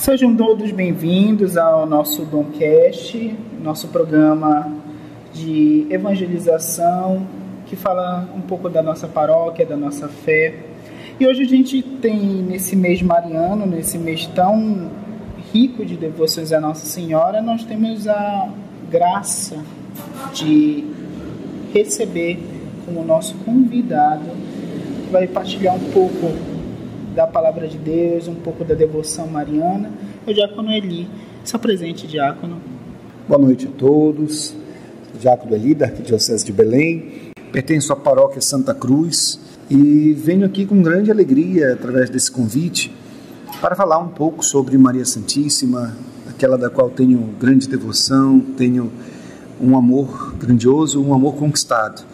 Sejam todos bem-vindos ao nosso Domcast, nosso programa de evangelização que fala um pouco da nossa paróquia, da nossa fé. E hoje a gente tem, nesse mês mariano, nesse mês tão rico de devoções à Nossa Senhora, nós temos a graça de receber como nosso convidado, que vai partilhar um pouco da palavra de Deus, um pouco da devoção mariana, o diácono Eli. Se apresente, diácono. Boa noite a todos. Sou diácono Eli, da Arquidiocese de Belém. Pertenço à paróquia Santa Cruz e venho aqui com grande alegria, através desse convite, para falar um pouco sobre Maria Santíssima, aquela da qual tenho grande devoção, tenho um amor grandioso, um amor conquistado.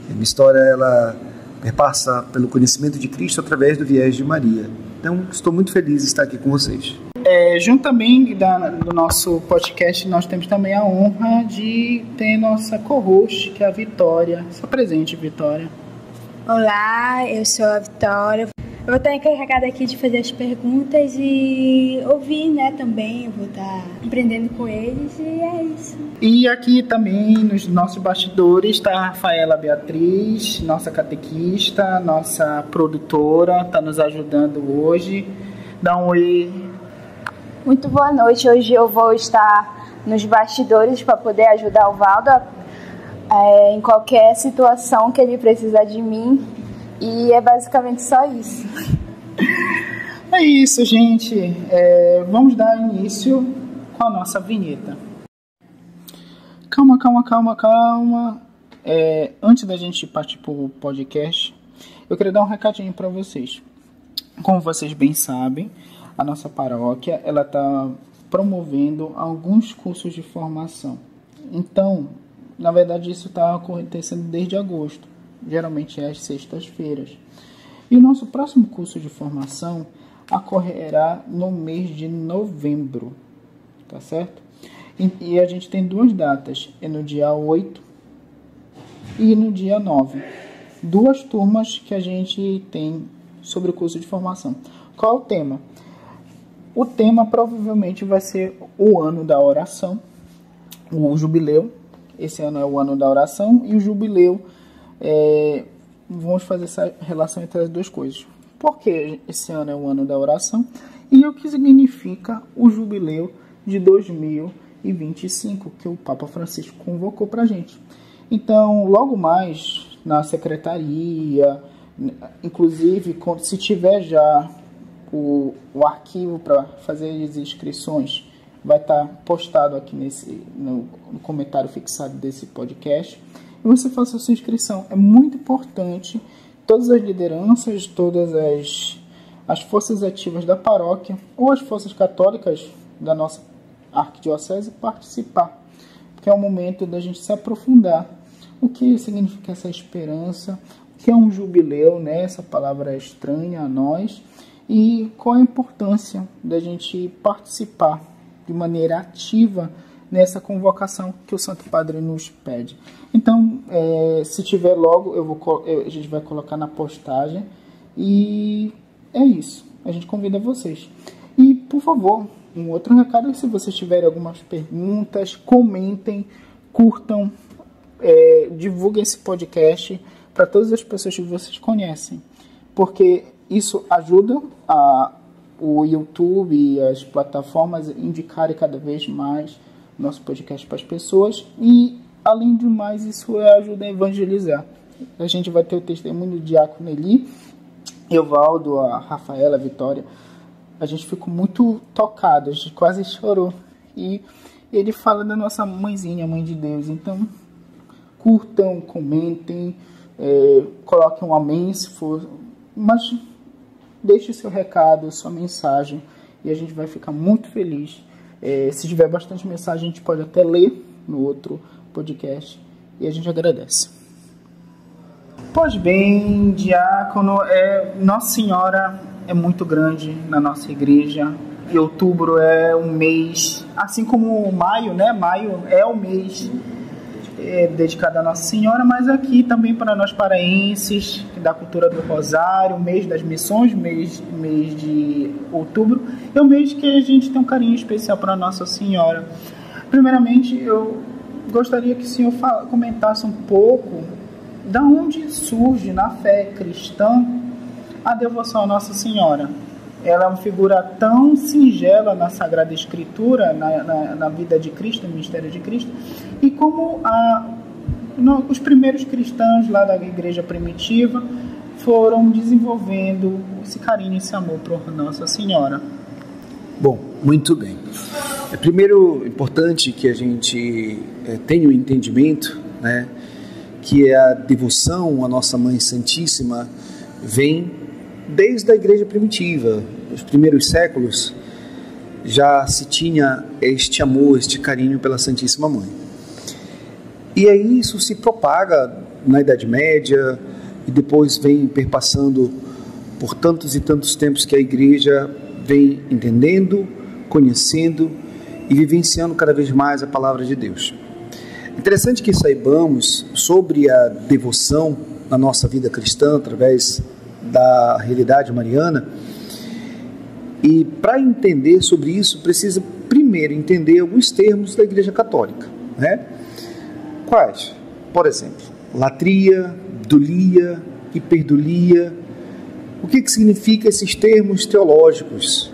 A minha história, ela perpassa pelo conhecimento de Cristo através do viés de Maria. Então, estou muito feliz de estar aqui com vocês. Junto também do nosso podcast, nós temos também a honra de ter nossa co-host, que é a Vitória. Se apresente, Vitória. Olá, eu sou a Vitória. Eu vou estar encarregada aqui de fazer as perguntas e ouvir, também. Eu vou estar aprendendo com eles e é isso. E aqui também, nos nossos bastidores, está a Rafaela Beatriz, nossa catequista, nossa produtora, está nos ajudando hoje. Dá um oi. Muito boa noite. Hoje eu vou estar nos bastidores para poder ajudar o Valdo em qualquer situação que ele precisar de mim. E é basicamente só isso. É isso, gente. Vamos dar início com a nossa vinheta. Calma. Antes da gente partir para o podcast, eu queria dar um recadinho para vocês. Como vocês bem sabem, a nossa paróquia está promovendo alguns cursos de formação. Então, na verdade, isso está acontecendo desde agosto. Geralmente é às sextas-feiras. E o nosso próximo curso de formação ocorrerá no mês de novembro, tá certo? E a gente tem duas datas, é no dia 8 e no dia 9. Duas turmas que a gente tem sobre o curso de formação. Qual é o tema? O tema provavelmente vai ser o ano da oração, o jubileu. Esse ano é o ano da oração e o jubileu. Vamos fazer essa relação entre as duas coisas. Por que esse ano é o ano da oração e o que significa o jubileu de 2025 que o Papa Francisco convocou para a gente. Então, logo mais na secretaria, inclusive se tiver já o arquivo para fazer as inscrições, vai estar postado aqui no comentário fixado desse podcast. E você faça a sua inscrição. É muito importante todas as lideranças, todas as forças ativas da paróquia ou as forças católicas da nossa arquidiocese participar, porque é o momento da gente se aprofundar. O que significa essa esperança? O que é um jubileu, Essa palavra é estranha a nós. E qual a importância da gente participar de maneira ativa nessa convocação que o Santo Padre nos pede. Então, se tiver logo, a gente vai colocar na postagem. E é isso. A gente convida vocês. E, por favor, um outro recado é se vocês tiverem algumas perguntas, comentem, curtam, divulguem esse podcast para todas as pessoas que vocês conhecem. Porque isso ajuda o YouTube e as plataformas a indicarem cada vez mais nosso podcast para as pessoas e, além de mais, isso ajuda a evangelizar. A gente vai ter o testemunho do diácono Eli, Evaldo, a Rafaela, a Vitória. A gente ficou muito tocado, a gente quase chorou. E ele fala da nossa mãezinha, Mãe de Deus. Então, curtam, comentem, coloquem um amém se for, mas deixe o seu recado, sua mensagem e a gente vai ficar muito feliz. Se tiver bastante mensagem, a gente pode até ler no outro podcast e a gente agradece. Pois bem, diácono, Nossa Senhora é muito grande na nossa igreja e outubro é um mês, assim como maio, Maio é o mês dedicada a Nossa Senhora, mas aqui também para nós paraenses, da cultura do Rosário, mês das missões, mês de outubro, é um mês que a gente tem um carinho especial para Nossa Senhora. Primeiramente, eu gostaria que o senhor comentasse um pouco da onde surge na fé cristã a devoção à Nossa Senhora. Ela é uma figura tão singela na Sagrada Escritura, na vida de Cristo, no mistério de Cristo, e como os primeiros cristãos lá da igreja primitiva foram desenvolvendo esse carinho, esse amor por Nossa Senhora. Bom, muito bem. Primeiro, importante que a gente tenha o entendimento, né, que a devoção à Nossa Mãe Santíssima vem desde a igreja primitiva. Nos primeiros séculos já se tinha este amor, este carinho pela Santíssima Mãe. E aí isso se propaga na Idade Média e depois vem perpassando por tantos e tantos tempos que a igreja vem entendendo, conhecendo e vivenciando cada vez mais a palavra de Deus. Interessante que saibamos sobre a devoção na nossa vida cristã através da realidade mariana, e para entender sobre isso precisa primeiro entender alguns termos da Igreja Católica, né? Quais? Por exemplo, latria, dulia, hiperdulia. O que significa esses termos teológicos?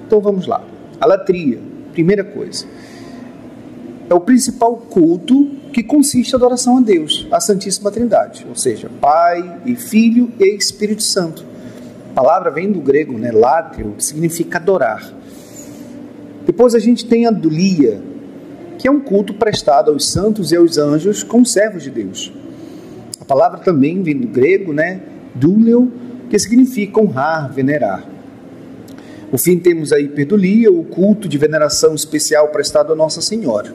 Então vamos lá. A latria, primeira coisa, é o principal culto que consiste em adoração a Deus, a Santíssima Trindade, ou seja, Pai e Filho e Espírito Santo. A palavra vem do grego, né, latrio, que significa adorar. Depois a gente tem a dulia, que é um culto prestado aos santos e aos anjos como servos de Deus. A palavra também vem do grego, né, dúleo, que significa honrar, venerar. Por fim, temos a hiperdulia, o culto de veneração especial prestado a Nossa Senhora.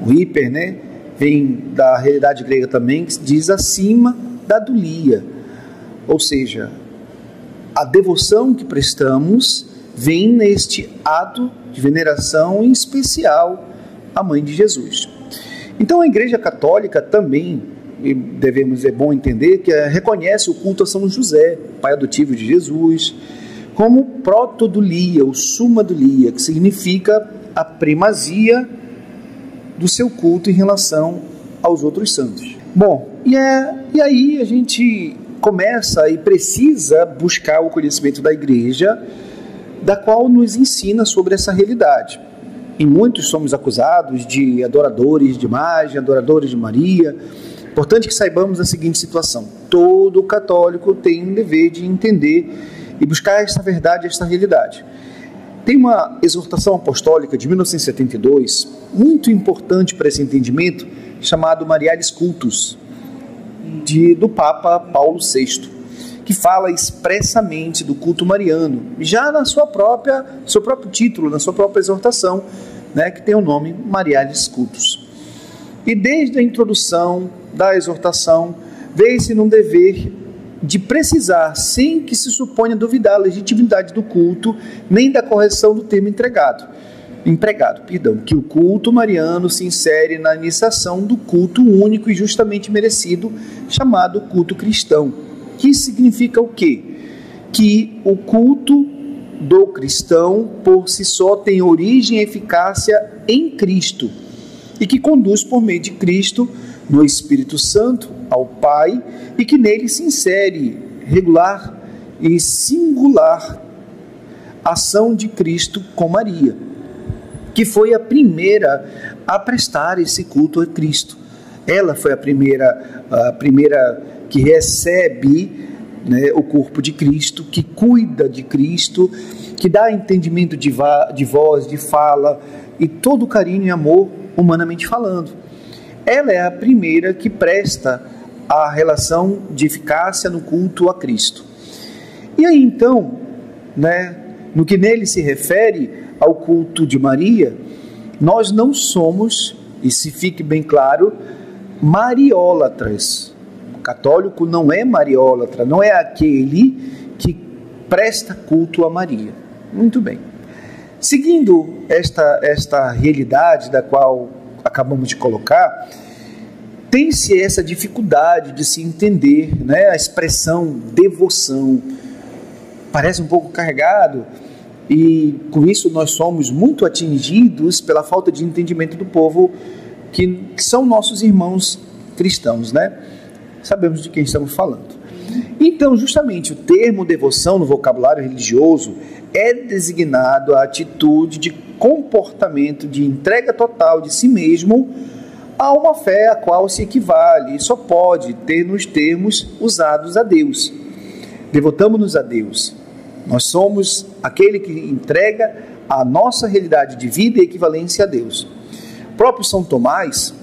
O hiper, né, vem da realidade grega também, que diz acima da dulia. Ou seja, a devoção que prestamos vem neste ato de veneração em especial à Mãe de Jesus. Então a Igreja Católica também, é bom entender, que reconhece o culto a São José, pai adotivo de Jesus, como protodulia, ou sumadulia, que significa a primazia do seu culto em relação aos outros santos. Bom, e aí a gente começa e precisa buscar o conhecimento da Igreja, da qual nos ensina sobre essa realidade. E muitos somos acusados de adoradores de imagem, adoradores de Maria. Importante que saibamos a seguinte situação: todo católico tem um dever de entender e buscar esta verdade, esta realidade. Tem uma exortação apostólica de 1972, muito importante para esse entendimento, chamado Marialis Cultus, do Papa Paulo VI, que fala expressamente do culto mariano, já na seu próprio título, na sua própria exortação, né, que tem o nome Marialis Cultus. E desde a introdução da exortação, vê-se num dever de precisar, sem que se suponha duvidar a legitimidade do culto, nem da correção do termo empregado, que o culto mariano se insere na iniciação do culto único e justamente merecido, chamado culto cristão. Que significa o quê? Que o culto do cristão, por si só, tem origem e eficácia em Cristo, e que conduz por meio de Cristo, no Espírito Santo, ao Pai, e que nele se insere regular e singular ação de Cristo com Maria, que foi a primeira a prestar esse culto a Cristo. Ela foi a primeira que recebe, né, o corpo de Cristo, que cuida de Cristo, que dá entendimento de voz, de fala e todo carinho e amor humanamente falando. Ela é a primeira que presta a relação de eficácia no culto a Cristo. E aí então, né, no que nele se refere ao culto de Maria, nós não somos, e se fique bem claro, mariólatras. O católico não é mariólatra, não é aquele que presta culto a Maria. Muito bem. Seguindo esta realidade da qual acabamos de colocar, tem-se essa dificuldade de se entender, né? A expressão devoção parece um pouco carregado, e com isso nós somos muito atingidos pela falta de entendimento do povo que são nossos irmãos cristãos, né? Sabemos de quem estamos falando. Então, justamente o termo devoção no vocabulário religioso é designado a atitude de comportamento de entrega total de si mesmo a uma fé a qual se equivale e só pode ter nos termos usados a Deus. Devotamos-nos a Deus. Nós somos aquele que entrega a nossa realidade de vida e equivalência a Deus. O próprio São Tomás,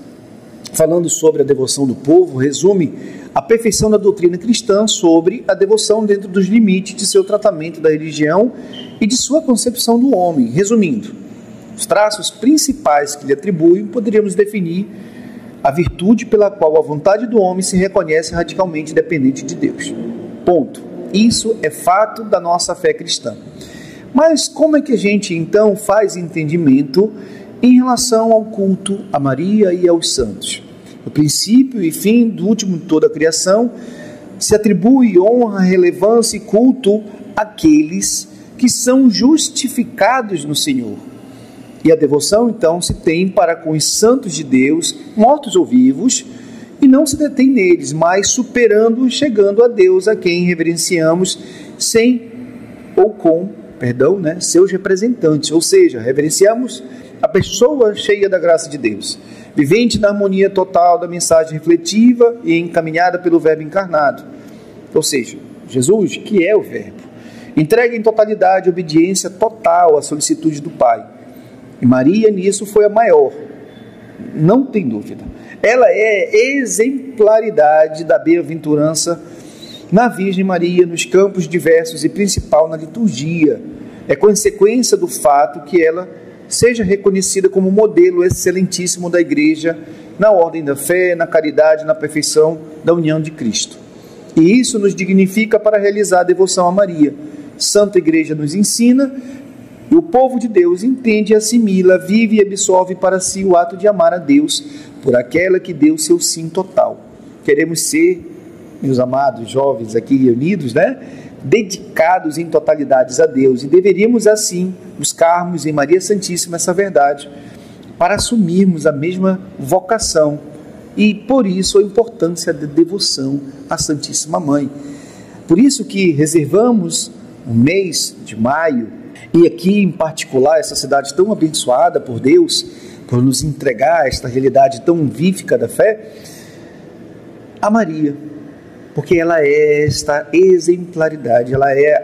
falando sobre a devoção do povo, resume a perfeição da doutrina cristã sobre a devoção dentro dos limites de seu tratamento da religião e de sua concepção do homem. Resumindo, os traços principais que lhe atribuem poderíamos definir a virtude pela qual a vontade do homem se reconhece radicalmente dependente de Deus. Ponto. Isso é fato da nossa fé cristã. Mas como é que a gente então faz entendimento em relação ao culto a Maria e aos santos? No princípio e fim do último de toda a criação, se atribui honra, relevância e culto àqueles que são justificados no Senhor. E a devoção, então, se tem para com os santos de Deus, mortos ou vivos, e não se detém neles, mas superando, chegando a Deus, a quem reverenciamos sem ou com, seus representantes, ou seja, reverenciamos a pessoa cheia da graça de Deus, vivente na harmonia total da mensagem refletiva e encaminhada pelo Verbo encarnado, ou seja, Jesus, que é o Verbo, entrega em totalidade, obediência total à solicitude do Pai. E Maria nisso foi a maior, não tem dúvida. Ela é exemplaridade da bem-aventurança na Virgem Maria, nos campos diversos e principal na liturgia. É consequência do fato que ela seja reconhecida como modelo excelentíssimo da Igreja na ordem da fé, na caridade, na perfeição da união de Cristo. E isso nos dignifica para realizar a devoção a Maria. Santa Igreja nos ensina, e o povo de Deus entende, assimila, vive e absorve para si o ato de amar a Deus por aquela que deu seu sim total. Queremos ser, meus amados jovens aqui reunidos, dedicados em totalidades a Deus, e deveríamos assim buscarmos em Maria Santíssima essa verdade para assumirmos a mesma vocação, e por isso a importância da devoção à Santíssima Mãe. Por isso que reservamos o mês de maio, e aqui em particular essa cidade tão abençoada por Deus, por nos entregar esta realidade tão vívica da fé, a Maria, porque ela é esta exemplaridade, ela é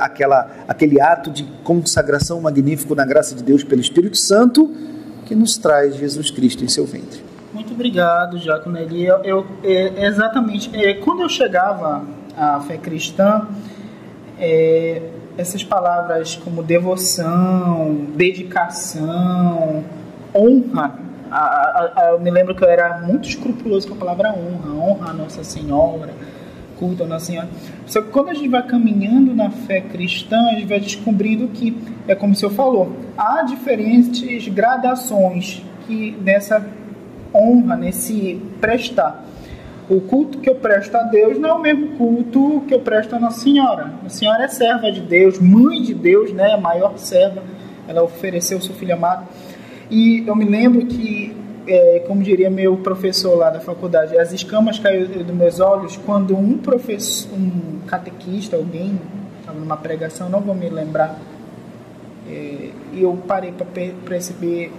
aquele ato de consagração magnífico na graça de Deus pelo Espírito Santo que nos traz Jesus Cristo em seu ventre. Muito obrigado, Diácono Eli. Exatamente, quando eu chegava à fé cristã, essas palavras como devoção, dedicação, honra, eu me lembro que eu era muito escrupuloso com a palavra honra a Nossa Senhora, culto a Nossa Senhora. Só que quando a gente vai caminhando na fé cristã, a gente vai descobrindo que, é como o senhor falou, há diferentes gradações que nessa honra, nesse prestar. O culto que eu presto a Deus não é o mesmo culto que eu presto a Nossa Senhora. A Senhora é serva de Deus, mãe de Deus, a maior serva. Ela ofereceu o seu filho amado. E eu me lembro que, como diria meu professor lá da faculdade, as escamas caíram dos meus olhos quando um catequista, alguém, estava numa pregação, não vou me lembrar, e eu parei para perceber,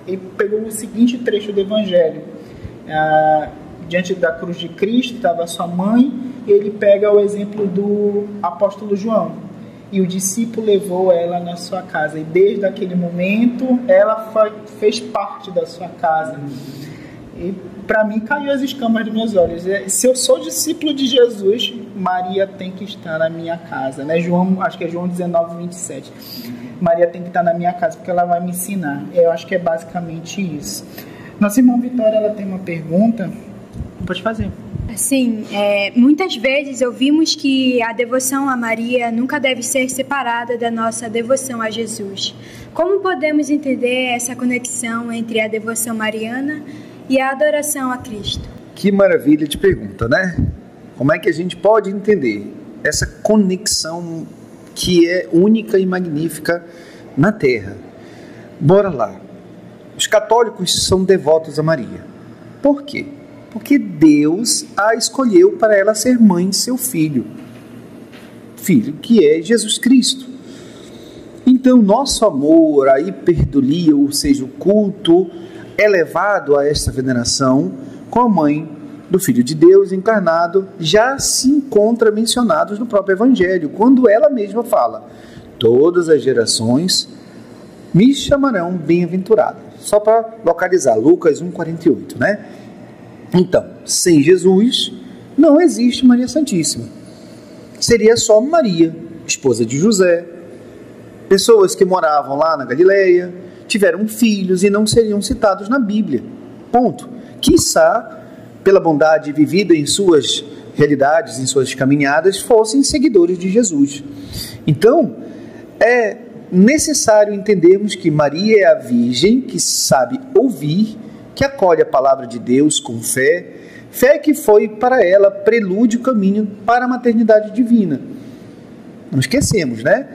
ele pegou o seguinte trecho do Evangelho. Diante da cruz de Cristo estava sua mãe, e ele pega o exemplo do apóstolo João, e o discípulo levou ela na sua casa, e desde aquele momento ela fez parte da sua casa. E para mim caiu as escamas dos meus olhos. Se eu sou discípulo de Jesus, Maria tem que estar na minha casa, João, acho que é João 19, 27. Maria tem que estar na minha casa, porque ela vai me ensinar. Eu acho que é basicamente isso. Nossa irmã Vitória, ela tem uma pergunta. Pode fazer. Sim, muitas vezes ouvimos que a devoção a Maria nunca deve ser separada da nossa devoção a Jesus. Como podemos entender essa conexão entre a devoção mariana e a adoração a Cristo? Que maravilha de pergunta, né? Como é que a gente pode entender essa conexão que é única e magnífica na Terra? Bora lá. Os católicos são devotos a Maria. Por quê? Porque Deus a escolheu para ela ser mãe de seu filho. Filho que é Jesus Cristo. Então, nosso amor, a hiperdulia, ou seja, o culto, é levado a esta veneração com a mãe do Filho de Deus encarnado, já se encontra mencionados no próprio Evangelho, quando ela mesma fala: todas as gerações me chamarão bem-aventurada. Só para localizar, Lucas 1,48, né? Então, sem Jesus, não existe Maria Santíssima. Seria só Maria, esposa de José. Pessoas que moravam lá na Galileia, tiveram filhos e não seriam citados na Bíblia. Ponto. Quiçá, pela bondade vivida em suas realidades, em suas caminhadas, fossem seguidores de Jesus. Então, é necessário entendermos que Maria é a Virgem que sabe ouvir, que acolhe a palavra de Deus com fé, fé que foi para ela prelúdio, caminho para a maternidade divina. Não esquecemos, né?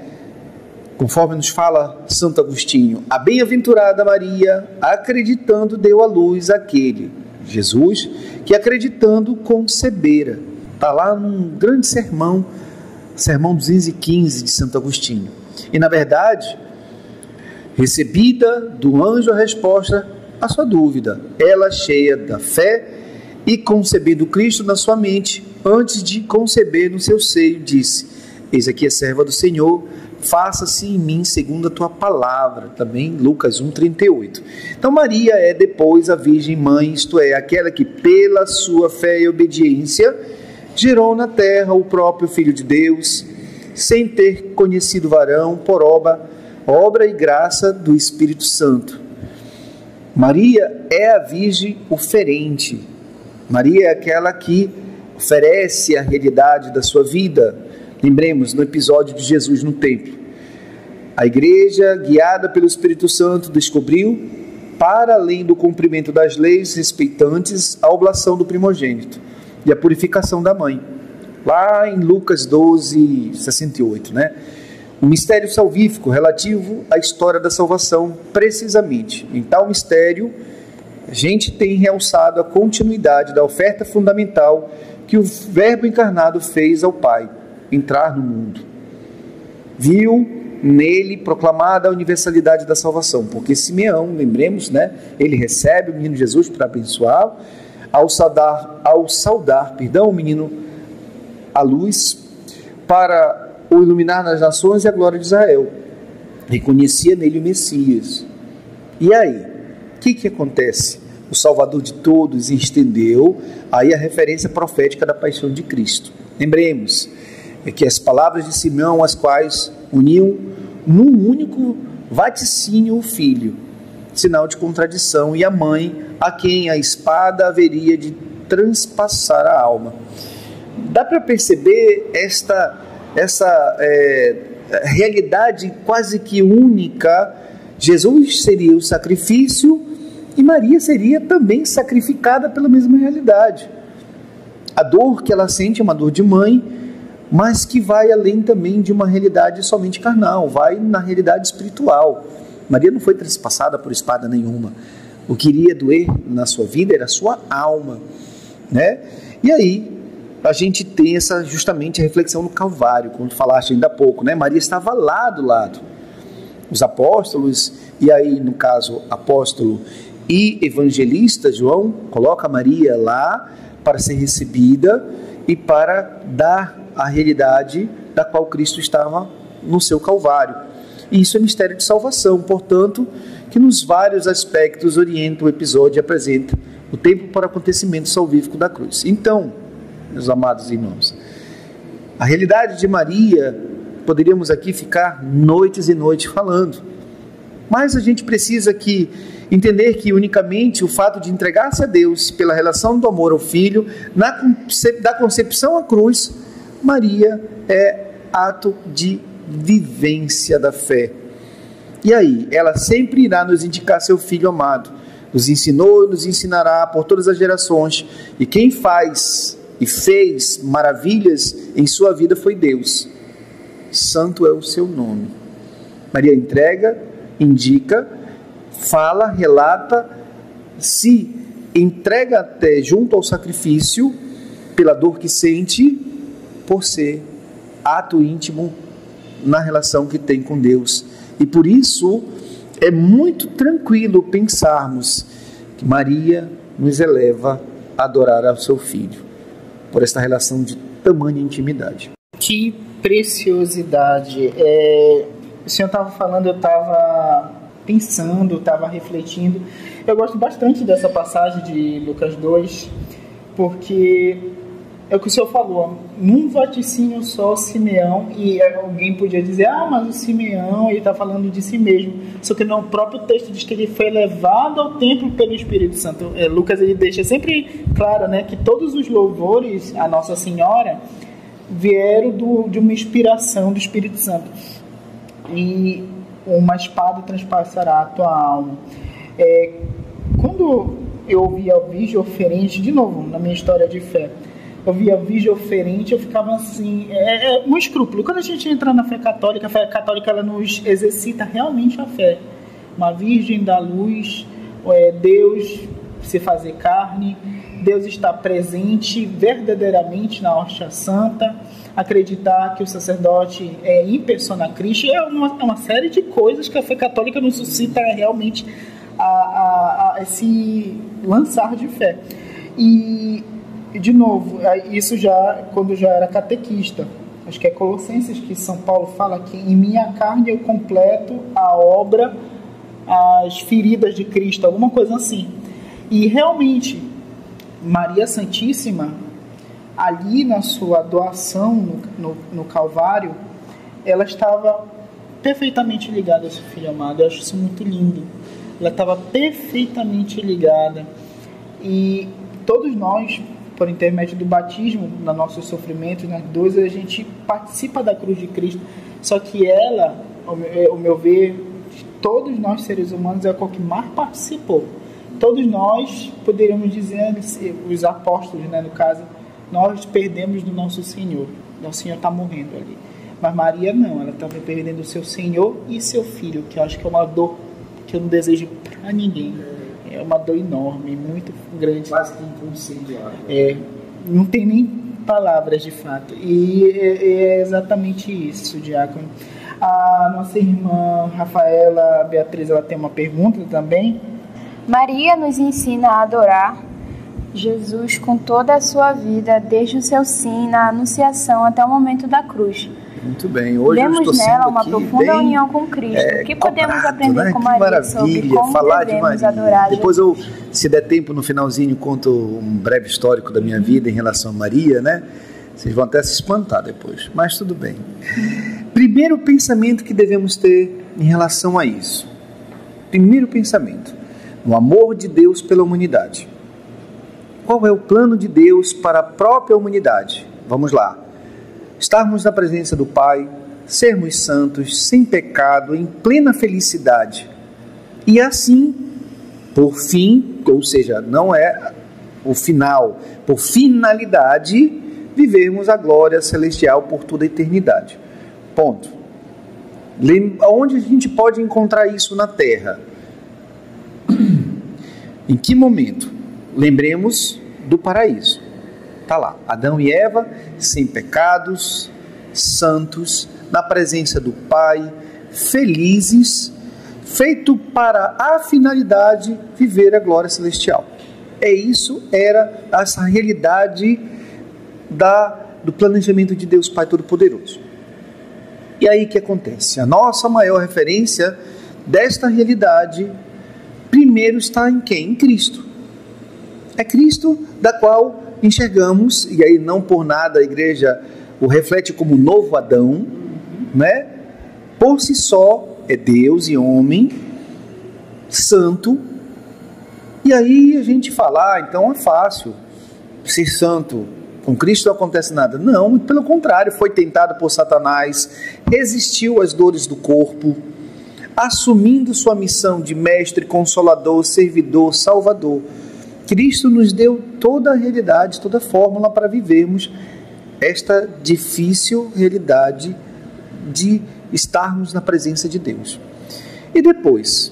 Conforme nos fala Santo Agostinho, a bem-aventurada Maria, acreditando, deu à luz aquele, Jesus, que acreditando concebera. Está lá num grande sermão, sermão 215 de Santo Agostinho. E na verdade, recebida do anjo a resposta à sua dúvida, ela cheia da fé e concebendo Cristo na sua mente, antes de conceber no seu seio, disse: eis aqui a serva do Senhor, faça-se em mim segundo a tua palavra. Também Lucas 1,38. Então Maria é depois a Virgem Mãe, isto é, aquela que pela sua fé e obediência gerou na terra o próprio Filho de Deus, sem ter conhecido varão, por obra e graça do Espírito Santo. Maria é a Virgem oferente. Maria é aquela que oferece a realidade da sua vida. Lembremos no episódio de Jesus no templo. A igreja, guiada pelo Espírito Santo, descobriu, para além do cumprimento das leis respeitantes, a oblação do primogênito e a purificação da mãe. Lá em Lucas 12:68, né? O mistério salvífico relativo à história da salvação, precisamente. Em tal mistério, a gente tem realçado a continuidade da oferta fundamental que o Verbo encarnado fez ao Pai, entrar no mundo. Viu nele proclamada a universalidade da salvação, porque Simeão, lembremos, né, ele recebe o menino Jesus para abençoá-lo, ao saudar, o menino à luz, para o iluminar nas nações e a glória de Israel. Reconhecia nele o Messias. E aí, o que acontece? O Salvador de todos estendeu aí a referência profética da paixão de Cristo. Lembremos que as palavras de Simeão, as quais uniam num único vaticínio o filho, sinal de contradição, e a mãe, a quem a espada haveria de transpassar a alma. Dá para perceber essa realidade quase que única. Jesus seria o sacrifício e Maria seria também sacrificada pela mesma realidade. A dor que ela sente é uma dor de mãe, mas que vai além também de uma realidade somente carnal, vai na realidade espiritual. Maria não foi transpassada por espada nenhuma. O que iria doer na sua vida era a sua alma, né? E aí a gente tem justamente a reflexão no Calvário, como tu falaste ainda há pouco, né? Maria estava lá do lado. Os apóstolos, e aí no caso apóstolo e evangelista João, coloca Maria lá para ser recebida e para dar a realidade da qual Cristo estava no seu Calvário. E isso é mistério de salvação, portanto, que nos vários aspectos orienta o episódio e apresenta o tempo para o acontecimento salvífico da cruz. Então, meus amados irmãos, a realidade de Maria, poderíamos aqui ficar noites e noites falando, mas a gente precisa aqui entender que unicamente o fato de entregar-se a Deus pela relação do amor ao Filho, da concepção à cruz, Maria é ato de vivência da fé. E aí, ela sempre irá nos indicar seu Filho amado, nos ensinou e nos ensinará por todas as gerações, e quem faz e fez maravilhas em sua vida foi Deus. Santo é o seu nome. Maria entrega, indica, fala, relata, se entrega até junto ao sacrifício, pela dor que sente, por ser ato íntimo na relação que tem com Deus. E por isso é muito tranquilo pensarmos que Maria nos eleva a adorar ao seu Filho, por esta relação de tamanha intimidade. Que preciosidade! O senhor estava falando, eu estava pensando, estava refletindo. Eu gosto bastante dessa passagem de Lucas 2, porque é o que o senhor falou, num vaticínio só Simeão, e alguém podia dizer, mas o Simeão, ele está falando de si mesmo, só que no próprio texto diz que ele foi levado ao templo pelo Espírito Santo. Lucas, ele deixa sempre claro, né, que todos os louvores a Nossa Senhora vieram de uma inspiração do Espírito Santo, e uma espada transpassará a tua alma. Quando eu ouvia o vídeo oferente, de novo, na minha história de fé, eu via vídeo oferente, eu ficava assim, um escrúpulo. Quando a gente entra na fé católica, a fé católica ela nos exercita realmente a fé. Uma virgem da luz, Deus se fazer carne, Deus está presente verdadeiramente na hóstia santa, acreditar que o sacerdote é in persona Christi, é uma série de coisas que a fé católica nos suscita realmente a esse lançar de fé. E de novo, isso já quando já era catequista, acho que é Colossenses que São Paulo fala que em minha carne eu completo a obra, as feridas de Cristo, alguma coisa assim. E realmente Maria Santíssima, ali na sua doação no Calvário, ela estava perfeitamente ligada ao seu Filho amado. Eu acho isso muito lindo. Ela estava perfeitamente ligada. E todos nós, por intermédio do batismo, nos nossos sofrimentos, nas dores, a gente participa da cruz de Cristo. Só que ela, ao meu ver, todos nós seres humanos, é a que mais participou. Todos nós, poderíamos dizer, os apóstolos, né, no caso, nós perdemos do nosso Senhor. Nosso Senhor está morrendo ali. Mas Maria não, ela estava perdendo o seu Senhor e seu Filho, que eu acho que é uma dor que eu não desejo para ninguém. É uma dor enorme, muito grande. Quase que inconciliável. Não tem nem palavras de fato. E é exatamente isso, diácono. A nossa irmã Rafaela Beatriz, ela tem uma pergunta também. Maria nos ensina a adorar Jesus com toda a sua vida, desde o seu sim na anunciação até o momento da cruz. Muito bem, hoje vemos eu estou nela sendo uma aqui profunda união com Cristo. O que podemos aprender, né, com Maria sobre como falar devemos de Maria. adorar Depois Jesus? eu, se der tempo, no finalzinho, conto um breve histórico da minha vida em relação a Maria, né? Vocês vão até se espantar depois, mas tudo bem. Primeiro pensamento que devemos ter em relação a isso. Primeiro pensamento, no amor de Deus pela humanidade. Qual é o plano de Deus para a própria humanidade? Vamos lá. Estarmos na presença do Pai, sermos santos, sem pecado, em plena felicidade. E assim, por fim, ou seja, não é o final, por finalidade, vivermos a glória celestial por toda a eternidade. Ponto. Onde a gente pode encontrar isso na Terra? Em que momento? Lembremos do paraíso. Está lá, Adão e Eva, sem pecados, santos, na presença do Pai, felizes, feito para a finalidade viver a glória celestial. Isso era essa realidade do planejamento de Deus Pai Todo-Poderoso. E aí o que acontece? A nossa maior referência desta realidade primeiro está em quem? Em Cristo. É Cristo da qual enxergamos, e aí não por nada a igreja o reflete como novo Adão, né? Por si só é Deus e homem, santo, e aí a gente fala, então é fácil ser santo, com Cristo não acontece nada. Não, pelo contrário, foi tentado por Satanás, resistiu às dores do corpo, assumindo sua missão de mestre, consolador, servidor, salvador. Cristo nos deu toda a realidade, toda a fórmula para vivermos esta difícil realidade de estarmos na presença de Deus. E depois,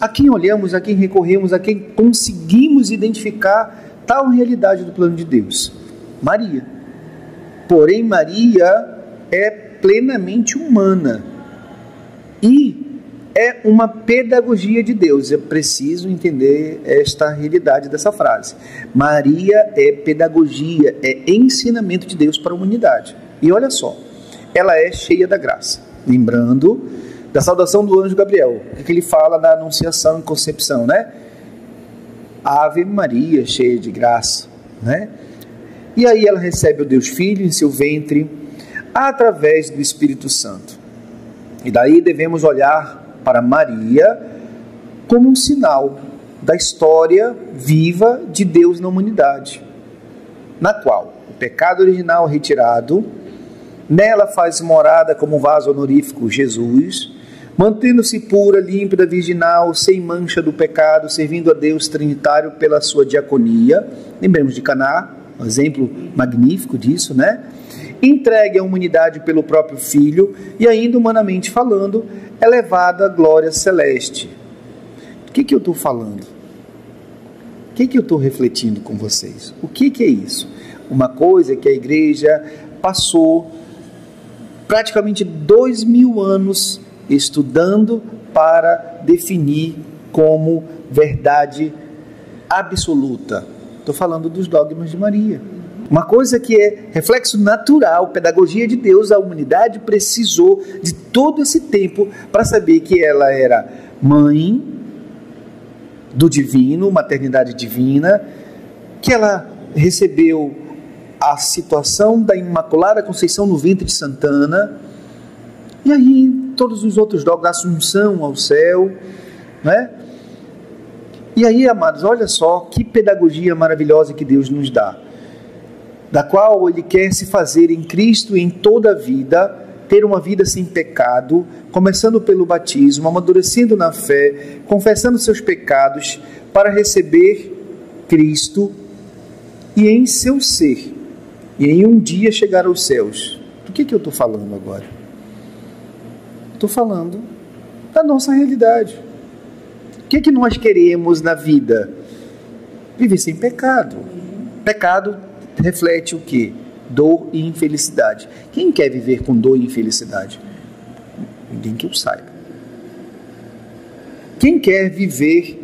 a quem olhamos, a quem recorremos, a quem conseguimos identificar tal realidade do plano de Deus? Maria. Porém, Maria é plenamente humana e é uma pedagogia de Deus. É preciso entender esta realidade dessa frase. Maria é pedagogia, é ensinamento de Deus para a humanidade. E olha só, ela é cheia da graça. Lembrando da saudação do anjo Gabriel, que ele fala na anunciação e concepção, né? Ave Maria, cheia de graça, né? E aí ela recebe o Deus Filho em seu ventre, através do Espírito Santo. E daí devemos olhar para Maria como um sinal da história viva de Deus na humanidade, na qual o pecado original retirado, nela faz morada como vaso honorífico Jesus, mantendo-se pura, límpida, virginal, sem mancha do pecado, servindo a Deus Trinitário pela sua diaconia. Lembremos de Caná, um exemplo magnífico disso, né? Entregue à humanidade pelo próprio Filho e ainda humanamente falando, elevada à glória celeste. O que eu estou falando? O que eu estou refletindo com vocês? O que é isso? Uma coisa que a igreja passou praticamente 2000 anos estudando para definir como verdade absoluta. Estou falando dos dogmas de Maria. Uma coisa que é reflexo natural, pedagogia de Deus, a humanidade precisou de todo esse tempo para saber que ela era mãe do divino, maternidade divina, que ela recebeu a situação da Imaculada Conceição no ventre de Santana, e aí todos os outros dogmas, a Assunção ao céu, né? E aí, amados, olha só que pedagogia maravilhosa que Deus nos dá, da qual Ele quer se fazer em Cristo em toda a vida, ter uma vida sem pecado, começando pelo batismo, amadurecendo na fé, confessando seus pecados, para receber Cristo e em seu ser, e em um dia chegar aos céus. Do que eu estou falando agora? Estou falando da nossa realidade. O que nós queremos na vida? Viver sem pecado. Pecado reflete o quê? Dor e infelicidade. Quem quer viver com dor e infelicidade? Ninguém que eu saiba. Quem quer viver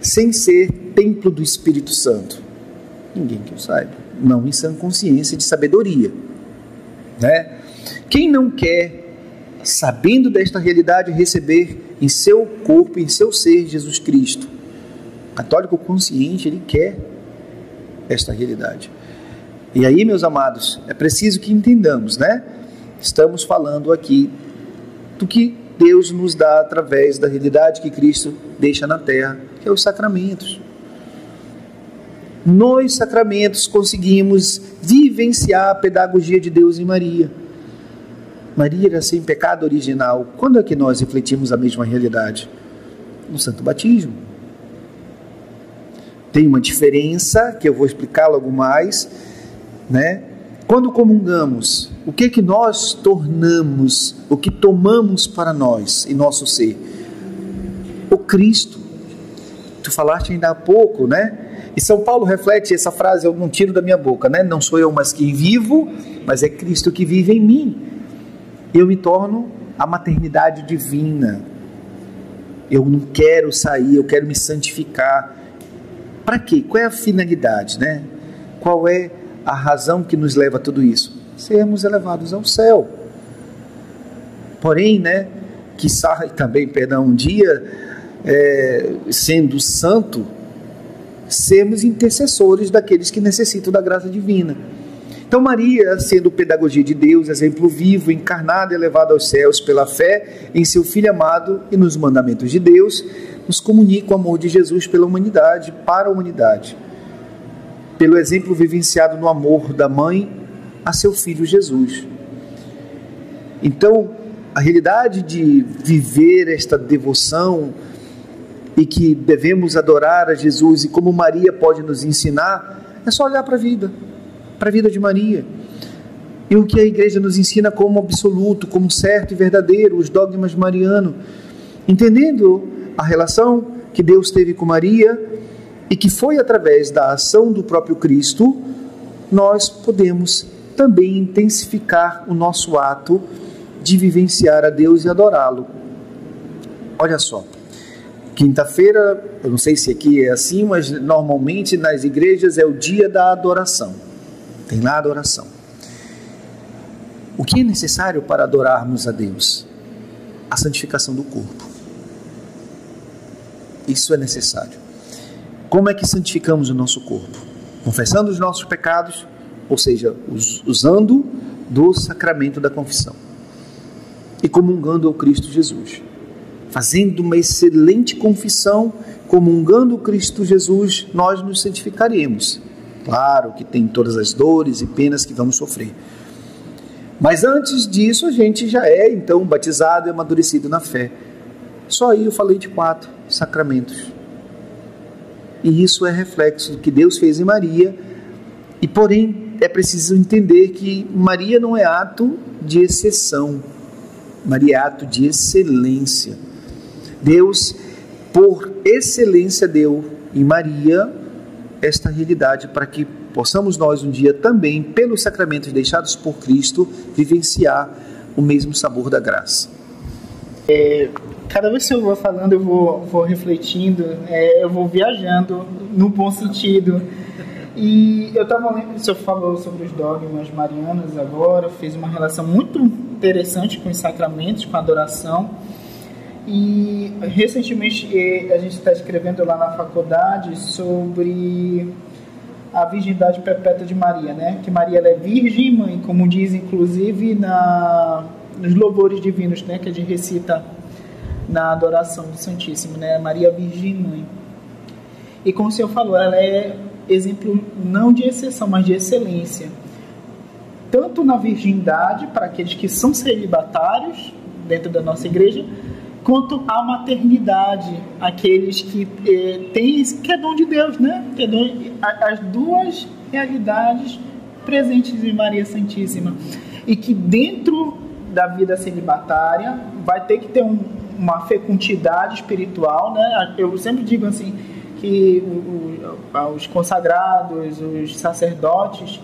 sem ser templo do Espírito Santo? Ninguém que eu saiba. Não em sã consciência de sabedoria, né? Quem não quer, sabendo desta realidade, receber em seu corpo, em seu ser, Jesus Cristo? Católico consciente, ele quer esta realidade. E aí, meus amados, é preciso que entendamos, né? Estamos falando aqui do que Deus nos dá através da realidade que Cristo deixa na terra, que é os sacramentos. Nos sacramentos conseguimos vivenciar a pedagogia de Deus em Maria. Maria era sem pecado original. Quando é que nós refletimos a mesma realidade? No Santo Batismo. Tem uma diferença, que eu vou explicar logo mais, né? Quando comungamos, o que nós tornamos, o que tomamos para nós, em nosso ser? O Cristo. Tu falaste ainda há pouco, né? E São Paulo reflete essa frase, eu não tiro da minha boca, né? Não sou eu mais quem vivo, mas é Cristo que vive em mim. Eu me torno a maternidade divina. Eu não quero sair, eu quero me santificar. Para quê? Qual é a finalidade, né? Qual é a razão que nos leva a tudo isso? Sermos elevados ao céu. Porém, né? Quiçá também, um dia, sendo santo, sermos intercessores daqueles que necessitam da graça divina. Então Maria, sendo pedagogia de Deus, exemplo vivo, encarnado e elevado aos céus pela fé em seu Filho amado e nos mandamentos de Deus, nos comunica o amor de Jesus pela humanidade, para a humanidade, pelo exemplo vivenciado no amor da mãe a seu Filho Jesus. Então, a realidade de viver esta devoção e que devemos adorar a Jesus, e como Maria pode nos ensinar, é só olhar para a vida de Maria. E o que a igreja nos ensina como absoluto, como certo e verdadeiro, os dogmas marianos, entendendo a relação que Deus teve com Maria e que foi através da ação do próprio Cristo, nós podemos também intensificar o nosso ato de vivenciar a Deus e adorá-lo. Olha só, quinta-feira, eu não sei se aqui é assim, mas normalmente nas igrejas é o dia da adoração. Tem lá a adoração. O que é necessário para adorarmos a Deus? A santificação do corpo. Isso é necessário. Como é que santificamos o nosso corpo? Confessando os nossos pecados, ou seja, usando do sacramento da confissão. E comungando ao Cristo Jesus. Fazendo uma excelente confissão, comungando o Cristo Jesus, nós nos santificaremos. Claro que tem todas as dores e penas que vamos sofrer. Mas antes disso, a gente já é, então, batizado e amadurecido na fé. Só aí eu falei de 4 sacramentos. E isso é reflexo do que Deus fez em Maria. E, porém, é preciso entender que Maria não é ato de exceção. Maria é ato de excelência. Deus, por excelência, deu em Maria esta realidade para que possamos nós um dia também, pelos sacramentos deixados por Cristo, vivenciar o mesmo sabor da graça. Cada vez que eu vou falando, eu vou refletindo, eu vou viajando no bom sentido. E eu estava lendo, o senhor falou sobre os dogmas marianos agora, fez uma relação muito interessante com os sacramentos, com a adoração. E recentemente a gente está escrevendo lá na faculdade sobre a virgindade perpétua de Maria, né? Que Maria ela é virgem mãe, como diz inclusive nos louvores divinos, né? Que a gente recita na adoração do Santíssimo, né? Maria Virgem Mãe. E como o senhor falou, ela é exemplo não de exceção, mas de excelência. Tanto na virgindade, para aqueles que são celibatários dentro da nossa igreja, quanto à maternidade, aqueles que têm isso, que é dom de Deus, né? Que é dom, as duas realidades presentes em Maria Santíssima. E que dentro da vida celibatária vai ter que ter uma fecundidade espiritual, né? Eu sempre digo assim, que os consagrados, os sacerdotes,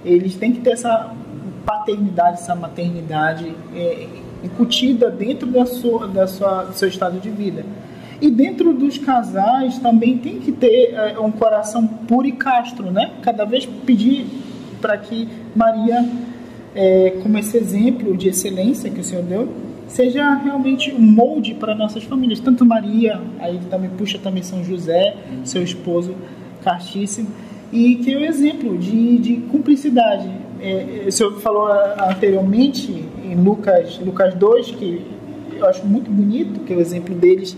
eles têm que ter essa paternidade, essa maternidade incutida dentro do seu estado de vida. E dentro dos casais também tem que ter um coração puro e casto, né? Cada vez pedir para que Maria, como esse exemplo de excelência que o Senhor deu, seja realmente um molde para nossas famílias. Tanto Maria, aí também puxa também São José, seu esposo castíssimo, e que é o exemplo de cumplicidade. O senhor falou anteriormente em Lucas 2, que eu acho muito bonito, que é o exemplo deles,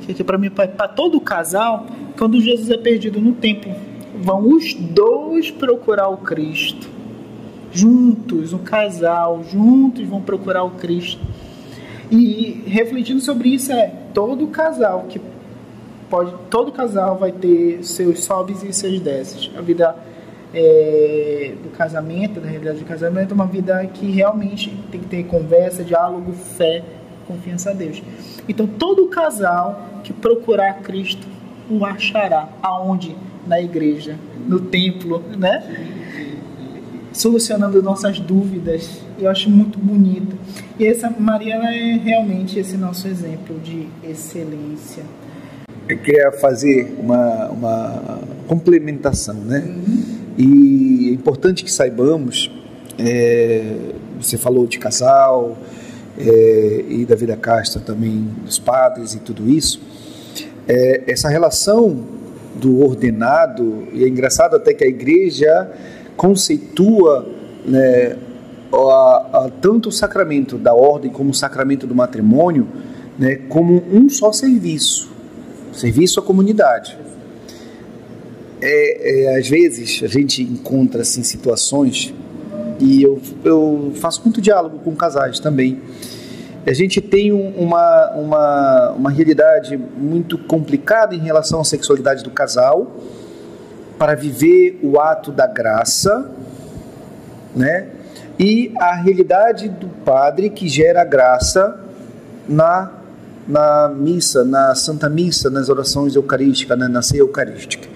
que para mim, para todo casal, quando Jesus é perdido no templo, vão os dois procurar o Cristo, juntos, um casal, juntos vão procurar o Cristo. E refletindo sobre isso, todo casal vai ter seus sobes e seus desces. A vida do casamento, da realidade do casamento, é uma vida que realmente tem que ter conversa, diálogo, fé, confiança a Deus. Então todo casal que procurar Cristo o achará. Aonde? Na igreja, no templo, né? Solucionando nossas dúvidas. Eu acho muito bonito. E essa Maria, ela é realmente esse nosso exemplo de excelência. Eu queria fazer uma complementação, né? E é importante que saibamos, você falou de casal e da vida casta também, dos padres e tudo isso, essa relação do ordenado, e é engraçado até que a igreja conceitua, né, tanto o sacramento da ordem como o sacramento do matrimônio, né, como um só serviço à comunidade. Às vezes a gente encontra assim, situações, e eu faço muito diálogo com casais também, a gente tem uma realidade muito complicada em relação à sexualidade do casal, para viver o ato da graça, né? E a realidade do padre que gera a graça na missa, na Santa Missa, nas orações eucarísticas, na ceia eucarística.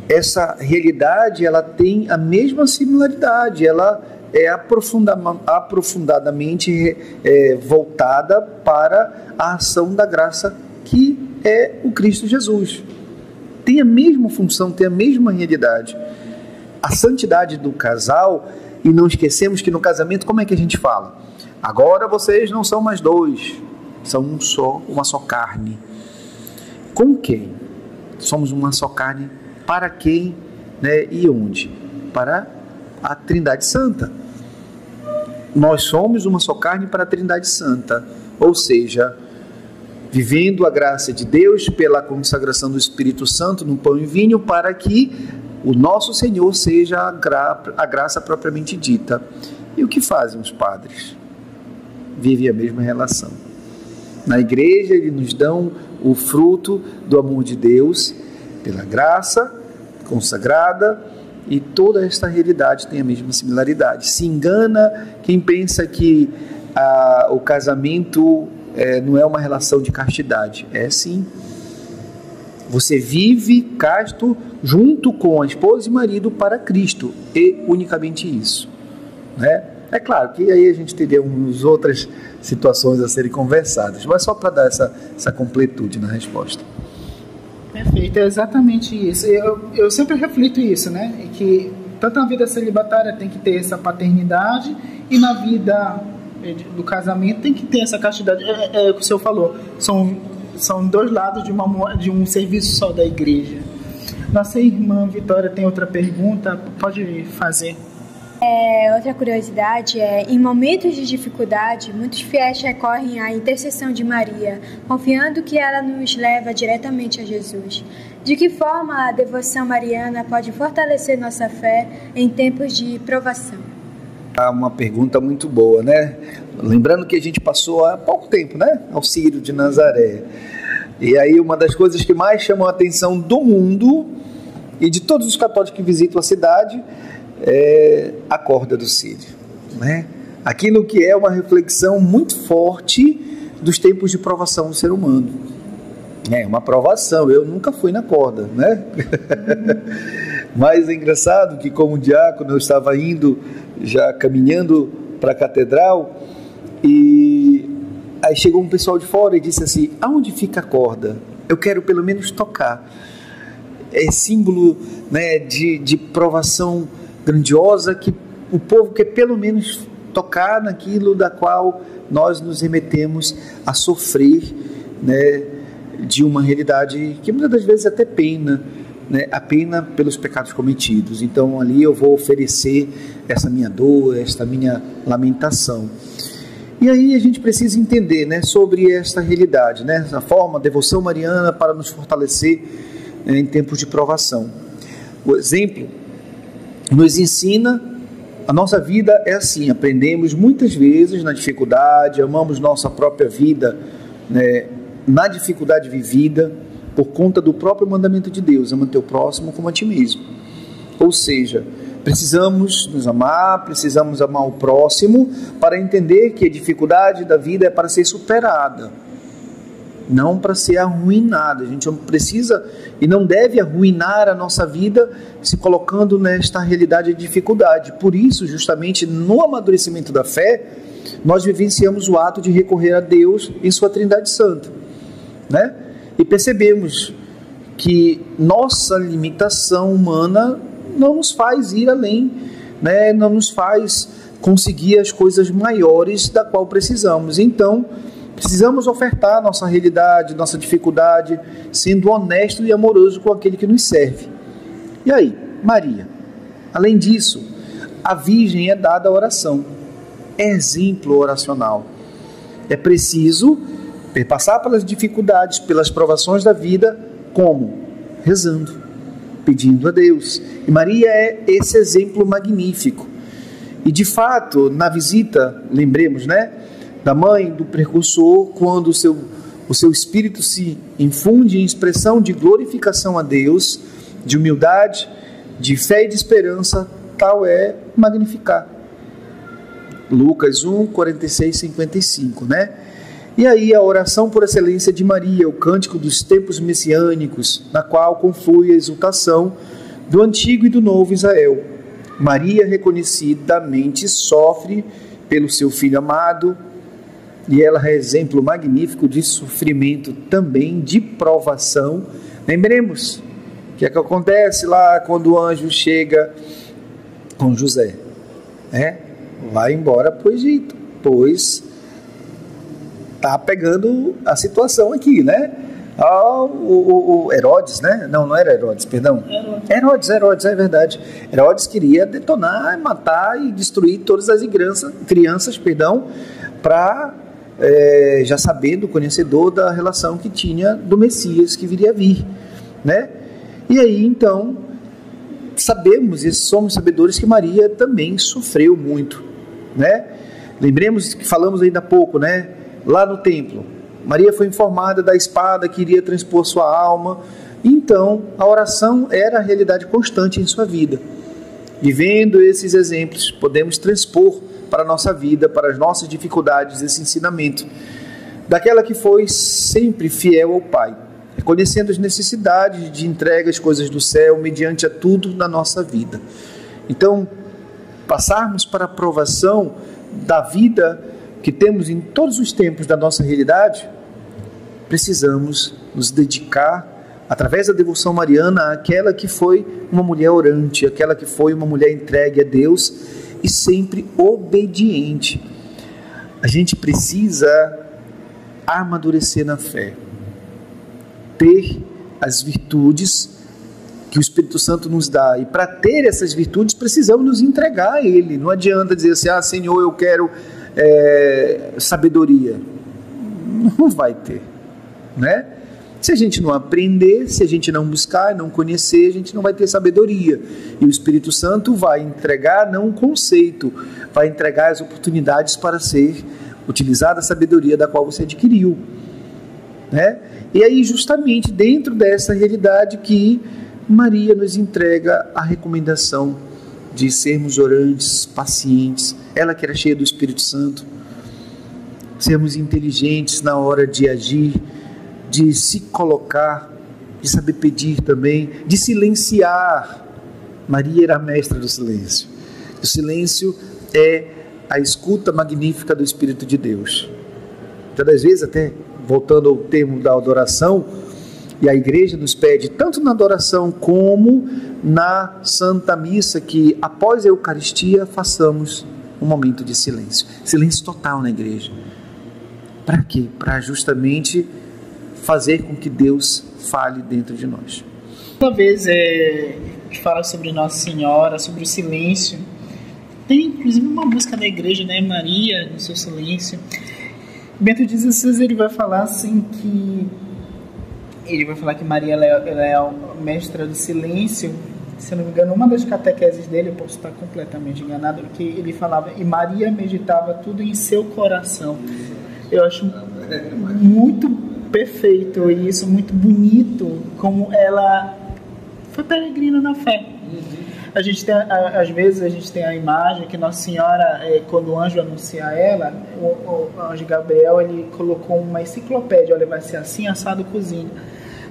Essa realidade, ela tem a mesma similaridade, ela é aprofundadamente voltada para a ação da graça, que é o Cristo Jesus. Tem a mesma função, tem a mesma realidade. A santidade do casal, e não esquecemos que no casamento, como é que a gente fala? Agora vocês não são mais dois, são uma só carne. Com quem? Somos uma só carne. Para quem, né, e onde? Para a Trindade Santa. Nós somos uma só carne para a Trindade Santa, ou seja, vivendo a graça de Deus pela consagração do Espírito Santo no pão e vinho, para que o nosso Senhor seja a graça propriamente dita. E o que fazem os padres? Vivem a mesma relação. Na igreja, eles nos dão o fruto do amor de Deus pela graça consagrada, e toda esta realidade tem a mesma similaridade. Se engana quem pensa que o casamento não é uma relação de castidade. É sim. Você vive casto junto com a esposa e marido para Cristo, e unicamente isso, né? É claro que aí a gente teria umas outras situações a serem conversadas, mas só para dar essa completude na resposta. Perfeito, é exatamente isso. Eu sempre reflito isso, né? Que tanto na vida celibatária tem que ter essa paternidade, e na vida do casamento tem que ter essa castidade. É o que o senhor falou, são dois lados de um serviço só da igreja. Nossa irmã Vitória tem outra pergunta, pode fazer. Outra curiosidade em momentos de dificuldade, muitos fiéis recorrem à intercessão de Maria, confiando que ela nos leva diretamente a Jesus. De que forma a devoção mariana pode fortalecer nossa fé em tempos de provação? Uma pergunta muito boa, né? Lembrando que a gente passou há pouco tempo, né, ao Círio de Nazaré. E aí uma das coisas que mais chamam a atenção do mundo e de todos os católicos que visitam a cidade é a corda do Círio, né? Aquilo que é uma reflexão muito forte dos tempos de provação do ser humano. É uma provação, eu nunca fui na corda, né? Mas é engraçado que, como diácono, eu estava indo, já caminhando para a catedral, e aí chegou um pessoal de fora e disse assim: aonde fica a corda? Eu quero pelo menos tocar. É símbolo, né, de provação grandiosa, que o povo quer pelo menos tocar naquilo da qual nós nos remetemos a sofrer, né, de uma realidade que muitas das vezes até pena, né, a pena pelos pecados cometidos. Então ali eu vou oferecer essa minha dor, esta minha lamentação. E aí a gente precisa entender, né, sobre esta realidade, né, essa forma, a devoção mariana para nos fortalecer em tempos de provação. O exemplo nos ensina, a nossa vida é assim, aprendemos muitas vezes na dificuldade, amamos nossa própria vida, né, na dificuldade vivida, por conta do próprio mandamento de Deus: ama teu próximo como a ti mesmo. Ou seja, precisamos nos amar, precisamos amar o próximo, para entender que a dificuldade da vida é para ser superada, não para ser arruinada. A gente não precisa e não deve arruinar a nossa vida se colocando nesta realidade de dificuldade. Por isso, justamente no amadurecimento da fé, nós vivenciamos o ato de recorrer a Deus em sua Trindade Santa, né? E percebemos que nossa limitação humana não nos faz ir além, né? Não nos faz conseguir as coisas maiores da qual precisamos. Então, precisamos ofertar nossa realidade, nossa dificuldade, sendo honesto e amoroso com aquele que nos serve. E aí, Maria? Além disso, a Virgem é dada a oração, é exemplo oracional. É preciso passar pelas dificuldades, pelas provações da vida, como? Rezando, pedindo a Deus. E Maria é esse exemplo magnífico. E de fato, na visita, lembremos, né, da mãe, do precursor, quando o seu espírito se infunde em expressão de glorificação a Deus, de humildade, de fé e de esperança, tal é magnificar. Lucas 1, 46, 55, né? E aí a oração por excelência de Maria, o cântico dos tempos messiânicos, na qual conflui a exultação do antigo e do novo Israel. Maria reconhecidamente sofre pelo seu Filho amado, e ela é exemplo magnífico de sofrimento, também de provação. Lembremos o que é que acontece lá quando o anjo chega com José, vai embora para o Egito, pois está pegando a situação aqui, né? O Herodes, né? Não era Herodes, perdão. Herodes, é verdade. Herodes queria detonar, matar e destruir todas as crianças, para, já sabendo, conhecedor da relação que tinha do Messias que viria a vir, né? E aí, então, sabemos e somos sabedores que Maria também sofreu muito, né? Lembremos que falamos ainda há pouco, né? Lá no templo, Maria foi informada da espada que iria transpor sua alma. Então, a oração era a realidade constante em sua vida. E vendo esses exemplos, podemos transpor para a nossa vida, para as nossas dificuldades, esse ensinamento daquela que foi sempre fiel ao Pai, reconhecendo as necessidades de entrega às coisas do céu, mediante a tudo na nossa vida. Então, passarmos para a provação da vida que temos em todos os tempos da nossa realidade, precisamos nos dedicar, através da devoção mariana, àquela que foi uma mulher orante, aquela que foi uma mulher entregue a Deus e sempre obediente. A gente precisa amadurecer na fé, ter as virtudes que o Espírito Santo nos dá, e para ter essas virtudes precisamos nos entregar a Ele. Não adianta dizer assim, Senhor, eu quero sabedoria. Não vai ter, né? Se a gente não aprender, se a gente não buscar, não conhecer, a gente não vai ter sabedoria. E o Espírito Santo vai entregar não um conceito, vai entregar as oportunidades para ser utilizada a sabedoria da qual você adquiriu, né? E aí justamente dentro dessa realidade que Maria nos entrega a recomendação de sermos orantes, pacientes, ela que era cheia do Espírito Santo, sermos inteligentes na hora de agir, de se colocar, de saber pedir também, de silenciar. Maria era a mestra do silêncio. O silêncio é a escuta magnífica do Espírito de Deus. Muitas das vezes, até voltando ao termo da adoração, e a igreja nos pede, tanto na adoração como na Santa Missa, que após a Eucaristia façamos um momento de silêncio. Silêncio total na igreja. Para quê? Para justamente fazer com que Deus fale dentro de nós. Uma vez a gente fala sobre Nossa Senhora, sobre o silêncio. Tem inclusive uma música da igreja, né? Maria no seu silêncio. Bento XVI ele vai falar assim que Maria ela é a mestra do silêncio. Se não me engano, uma das catequeses dele, eu posso estar completamente enganado, que ele falava, e Maria meditava tudo em seu coração. Eu acho muito perfeito isso, muito bonito, como ela foi peregrina na fé. A gente tem, às vezes a gente tem a imagem que Nossa Senhora, quando o anjo anuncia ela, o anjo Gabriel, ele colocou uma enciclopédia, olha, vai ser assim, assado, cozinha.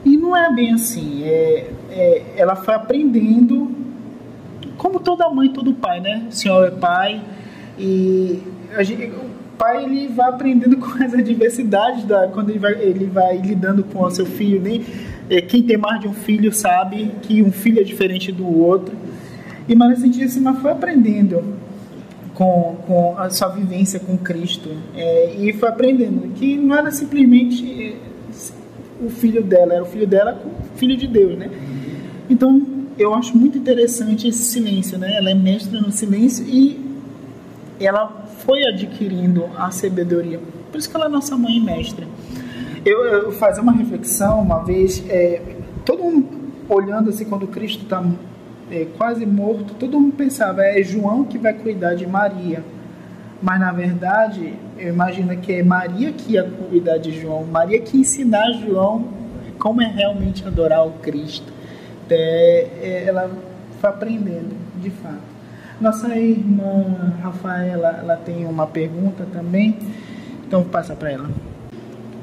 E não é bem assim, ela foi aprendendo, como toda mãe, todo pai, né? O Senhor é pai, e o pai ele vai aprendendo com as adversidades, quando ele vai lidando com o seu filho, né? Quem tem mais de um filho sabe que um filho é diferente do outro. E Maria Santíssima foi aprendendo com a sua vivência com Cristo, e foi aprendendo que não era simplesmente o filho dela, era o filho dela com o filho de Deus, né? Então eu acho muito interessante esse silêncio, né? Ela é mestra no silêncio e ela foi adquirindo a sabedoria, por isso que ela é nossa mãe mestra. Eu fazer uma reflexão uma vez, todo mundo olhando assim, quando Cristo está quase morto, todo mundo pensava, é João que vai cuidar de Maria. Mas na verdade, eu imagino que é Maria que ia cuidar de João, Maria que ia ensinar João como é realmente adorar o Cristo. Ela foi aprendendo, de fato. Nossa irmã Rafaela, ela tem uma pergunta também, então vou passar para ela.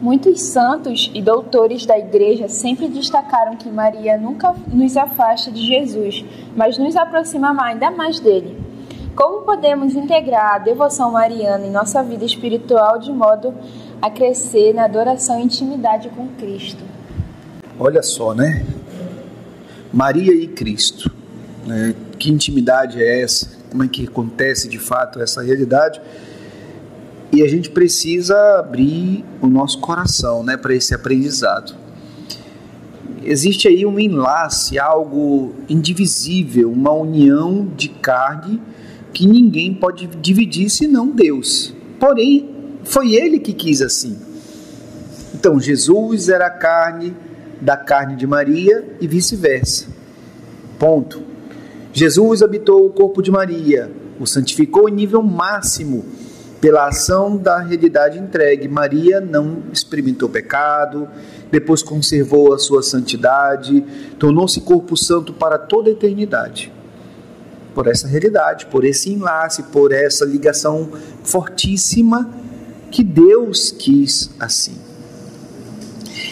Muitos santos e doutores da Igreja sempre destacaram que Maria nunca nos afasta de Jesus, mas nos aproxima ainda mais dele. Como podemos integrar a devoção mariana em nossa vida espiritual de modo a crescer na adoração e intimidade com Cristo? Olha só, né? Maria e Cristo. Né? Que intimidade é essa? Como é que acontece de fato essa realidade? E a gente precisa abrir o nosso coração, né, para esse aprendizado. Existe aí um enlace, algo indivisível, uma união de carne que ninguém pode dividir senão Deus. Porém, foi Ele que quis assim. Então, Jesus era a carne da carne de Maria e vice-versa. Ponto. Jesus habitou o corpo de Maria, o santificou em nível máximo pela ação da realidade entregue. Maria não experimentou pecado, depois conservou a sua santidade, tornou-se corpo santo para toda a eternidade. Por essa realidade, por esse enlace, por essa ligação fortíssima que Deus quis assim.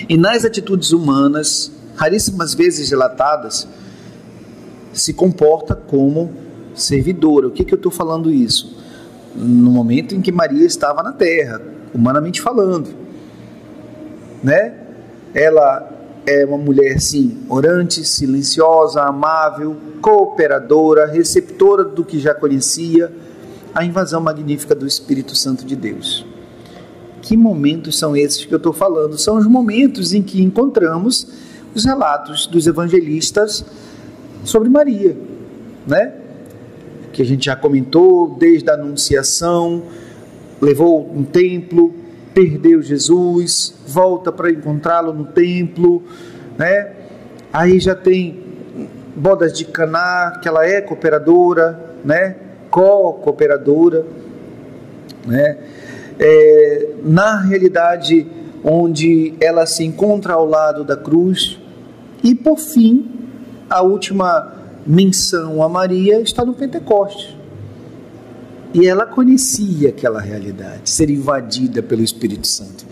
E nas atitudes humanas, raríssimas vezes relatadas, se comporta como servidora. O que eu estou falando isso? No momento em que Maria estava na terra, humanamente falando, né? Ela é uma mulher, sim, orante, silenciosa, amável, cooperadora, receptora do que já conhecia, a invasão magnífica do Espírito Santo de Deus. Que momentos são esses que eu estou falando? São os momentos em que encontramos os relatos dos evangelistas sobre Maria, né? Que a gente já comentou, desde a anunciação, levou um templo, perdeu Jesus, volta para encontrá-lo no templo, né? Aí já tem bodas de Caná, que ela é cooperadora, né? Co-cooperadora, né? Na realidade, onde ela se encontra ao lado da cruz, e por fim, a última menção a Maria está no Pentecostes. E ela conhecia aquela realidade, ser invadida pelo Espírito Santo.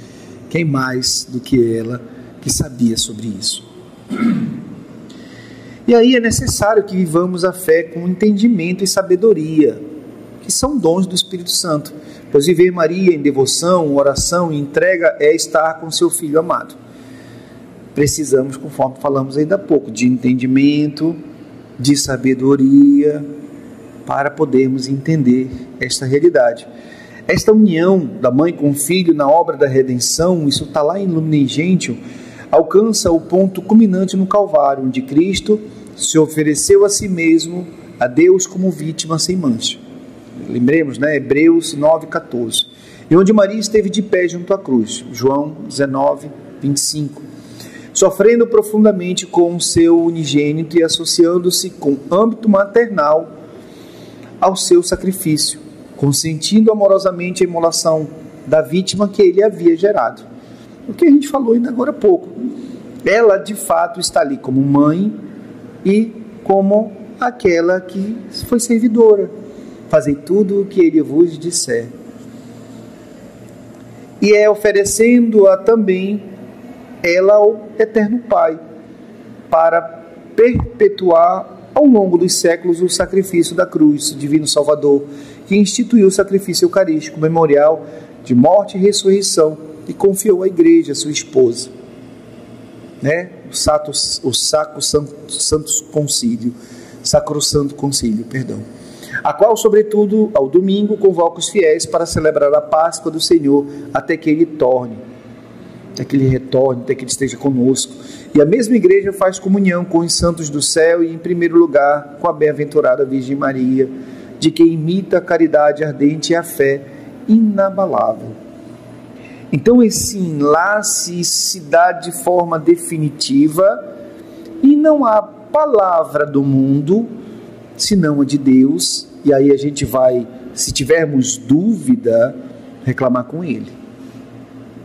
Quem mais do que ela que sabia sobre isso? E aí é necessário que vivamos a fé com entendimento e sabedoria, que são dons do Espírito Santo. Pois viver Maria em devoção, oração e entrega é estar com seu Filho amado. Precisamos, conforme falamos ainda há pouco, de entendimento, de sabedoria, para podermos entender esta realidade. Esta união da mãe com o filho na obra da redenção, isso está lá em Lumen Gentium, alcança o ponto culminante no Calvário, onde Cristo se ofereceu a si mesmo, a Deus como vítima sem mancha. Lembremos, né? Hebreus 9,14. E onde Maria esteve de pé junto à cruz, João 19, 25. Sofrendo profundamente com o seu unigênito e associando-se com âmbito maternal ao seu sacrifício, consentindo amorosamente a imolação da vítima que ele havia gerado. O que a gente falou ainda agora há pouco. Ela, de fato, está ali como mãe e como aquela que foi servidora. Fazei tudo o que ele vos disser. E é oferecendo-a também ela ao Eterno Pai, para perpetuar ao longo dos séculos o sacrifício da cruz, o Divino Salvador, que instituiu o sacrifício eucarístico, memorial de morte e ressurreição, e confiou à Igreja, sua esposa, né? O Sacrosanto Concílio, perdão. A qual, sobretudo, ao domingo, convoca os fiéis para celebrar a Páscoa do Senhor, até que Ele torne, até que Ele retorne, até que Ele esteja conosco. E a mesma Igreja faz comunhão com os santos do céu e, em primeiro lugar, com a bem-aventurada Virgem Maria, de quem imita a caridade ardente e a fé inabalável. Então, esse enlace se dá de forma definitiva e não há palavra do mundo senão a de Deus, e aí a gente vai, se tivermos dúvida, reclamar com Ele.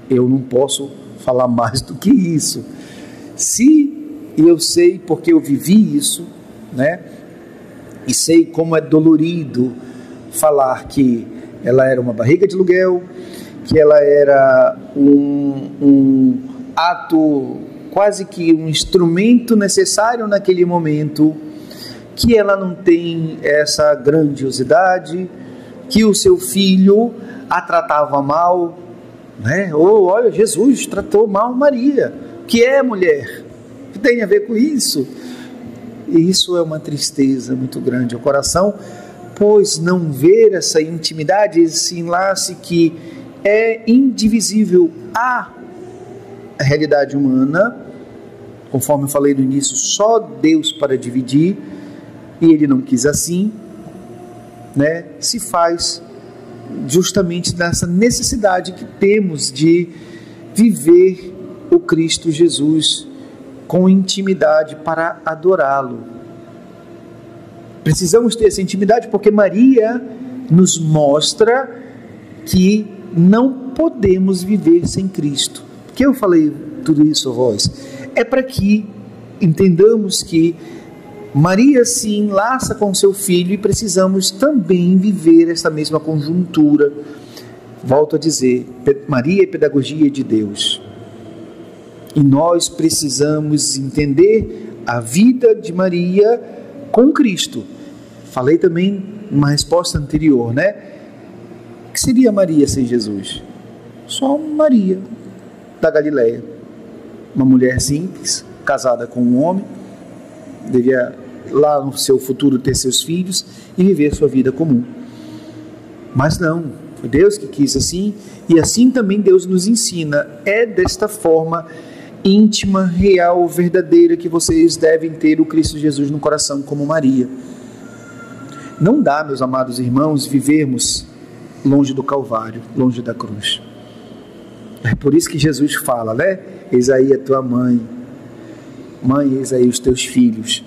Eu não posso falar mais do que isso. Se eu sei porque eu vivi isso, né? E sei como é dolorido falar que ela era uma barriga de aluguel, que ela era um ato, quase que um instrumento necessário naquele momento, que ela não tem essa grandiosidade, que o seu filho a tratava mal, né? Ou olha, Jesus tratou mal Maria, que é mulher, o que tem a ver com isso? E isso é uma tristeza muito grande ao coração, pois não ver essa intimidade, esse enlace que é indivisível à realidade humana, conforme eu falei no início, só Deus para dividir, e Ele não quis assim, né? Se faz justamente nessa necessidade que temos de viver o Cristo Jesus com intimidade para adorá-lo. Precisamos ter essa intimidade porque Maria nos mostra que não podemos viver sem Cristo. Por que eu falei tudo isso a vós? É para que entendamos que Maria se enlaça com seu filho e precisamos também viver essa mesma conjuntura. Volto a dizer, Maria é pedagogia de Deus. E nós precisamos entender a vida de Maria com Cristo. Falei também numa resposta anterior, né? O que seria Maria sem Jesus? Só Maria da Galileia. Uma mulher simples, casada com um homem, devia lá no seu futuro ter seus filhos e viver sua vida comum. Mas não, foi Deus que quis assim, e assim também Deus nos ensina. É desta forma íntima, real, verdadeira que vocês devem ter o Cristo Jesus no coração como Maria. Não dá, meus amados irmãos, vivermos longe do Calvário, longe da cruz. É por isso que Jesus fala, né? Eis aí a tua mãe, mãe, eis aí os teus filhos.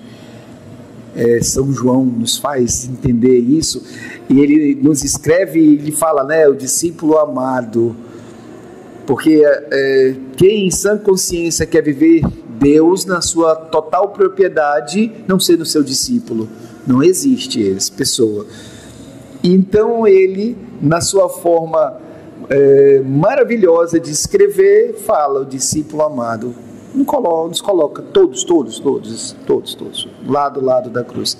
São João nos faz entender isso, e ele nos escreve e ele fala, né? O discípulo amado. Porque quem em sã consciência quer viver Deus na sua total propriedade, não sendo seu discípulo, não existe essa pessoa. Então ele, na sua forma maravilhosa de escrever, fala o discípulo amado, nos coloca todos, lado a lado da cruz.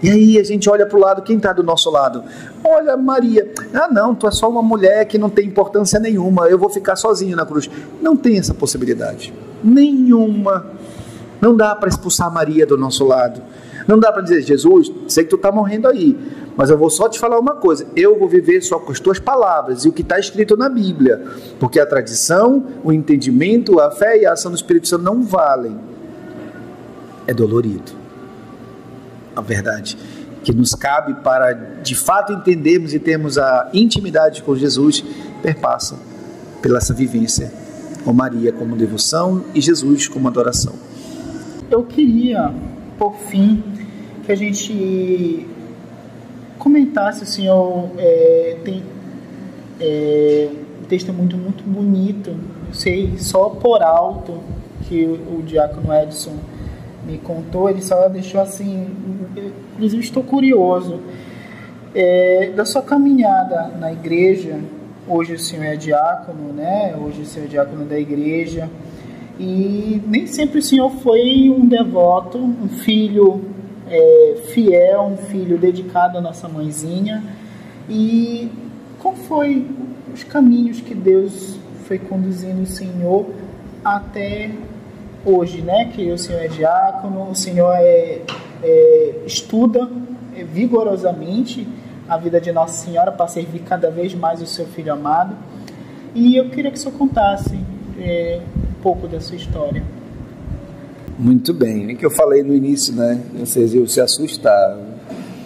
E aí a gente olha para o lado, quem está do nosso lado? Olha Maria, não, tu é só uma mulher que não tem importância nenhuma, eu vou ficar sozinho na cruz. Não tem essa possibilidade, nenhuma. Não dá para expulsar Maria do nosso lado. Não dá para dizer, Jesus, sei que tu está morrendo aí, mas eu vou só te falar uma coisa, eu vou viver só com as tuas palavras e o que está escrito na Bíblia, porque a tradição, o entendimento, a fé e a ação do Espírito Santo não valem. É dolorido. A verdade que nos cabe para de fato entendermos e termos a intimidade com Jesus perpassa pela essa vivência com Maria como devoção e Jesus como adoração. Eu queria, por fim, que a gente comentasse, o senhor tem um texto muito bonito, eu sei só por alto que o diácono Edson me contou, ele só deixou assim, inclusive estou curioso, da sua caminhada na igreja. Hoje o senhor é diácono, né? Hoje o senhor é diácono da igreja, e nem sempre o senhor foi um devoto, um filho fiel, um filho dedicado à nossa mãezinha. E qual foi os caminhos que Deus foi conduzindo o senhor até hoje, né? Que o senhor é diácono, o senhor estuda vigorosamente a vida de Nossa Senhora para servir cada vez mais o seu filho amado. E eu queria que o senhor contasse um pouco da sua história. Muito bem, é que eu falei no início, né? Vocês iam se assustar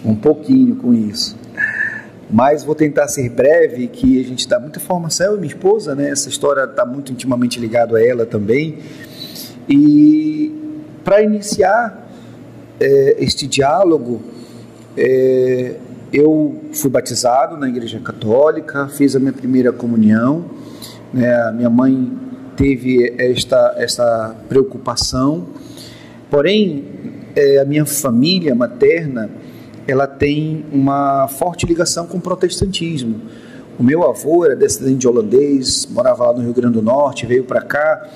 um pouquinho com isso, mas vou tentar ser breve, que a gente dá muita formação, eu e minha esposa, né? Essa história está muito intimamente ligada a ela também. E para iniciar este diálogo, eu fui batizado na Igreja Católica, fiz a minha primeira comunhão, né? A minha mãe teve esta preocupação, porém, a minha família materna, ela tem uma forte ligação com o protestantismo. O meu avô era descendente de holandês, morava lá no Rio Grande do Norte, veio para cá,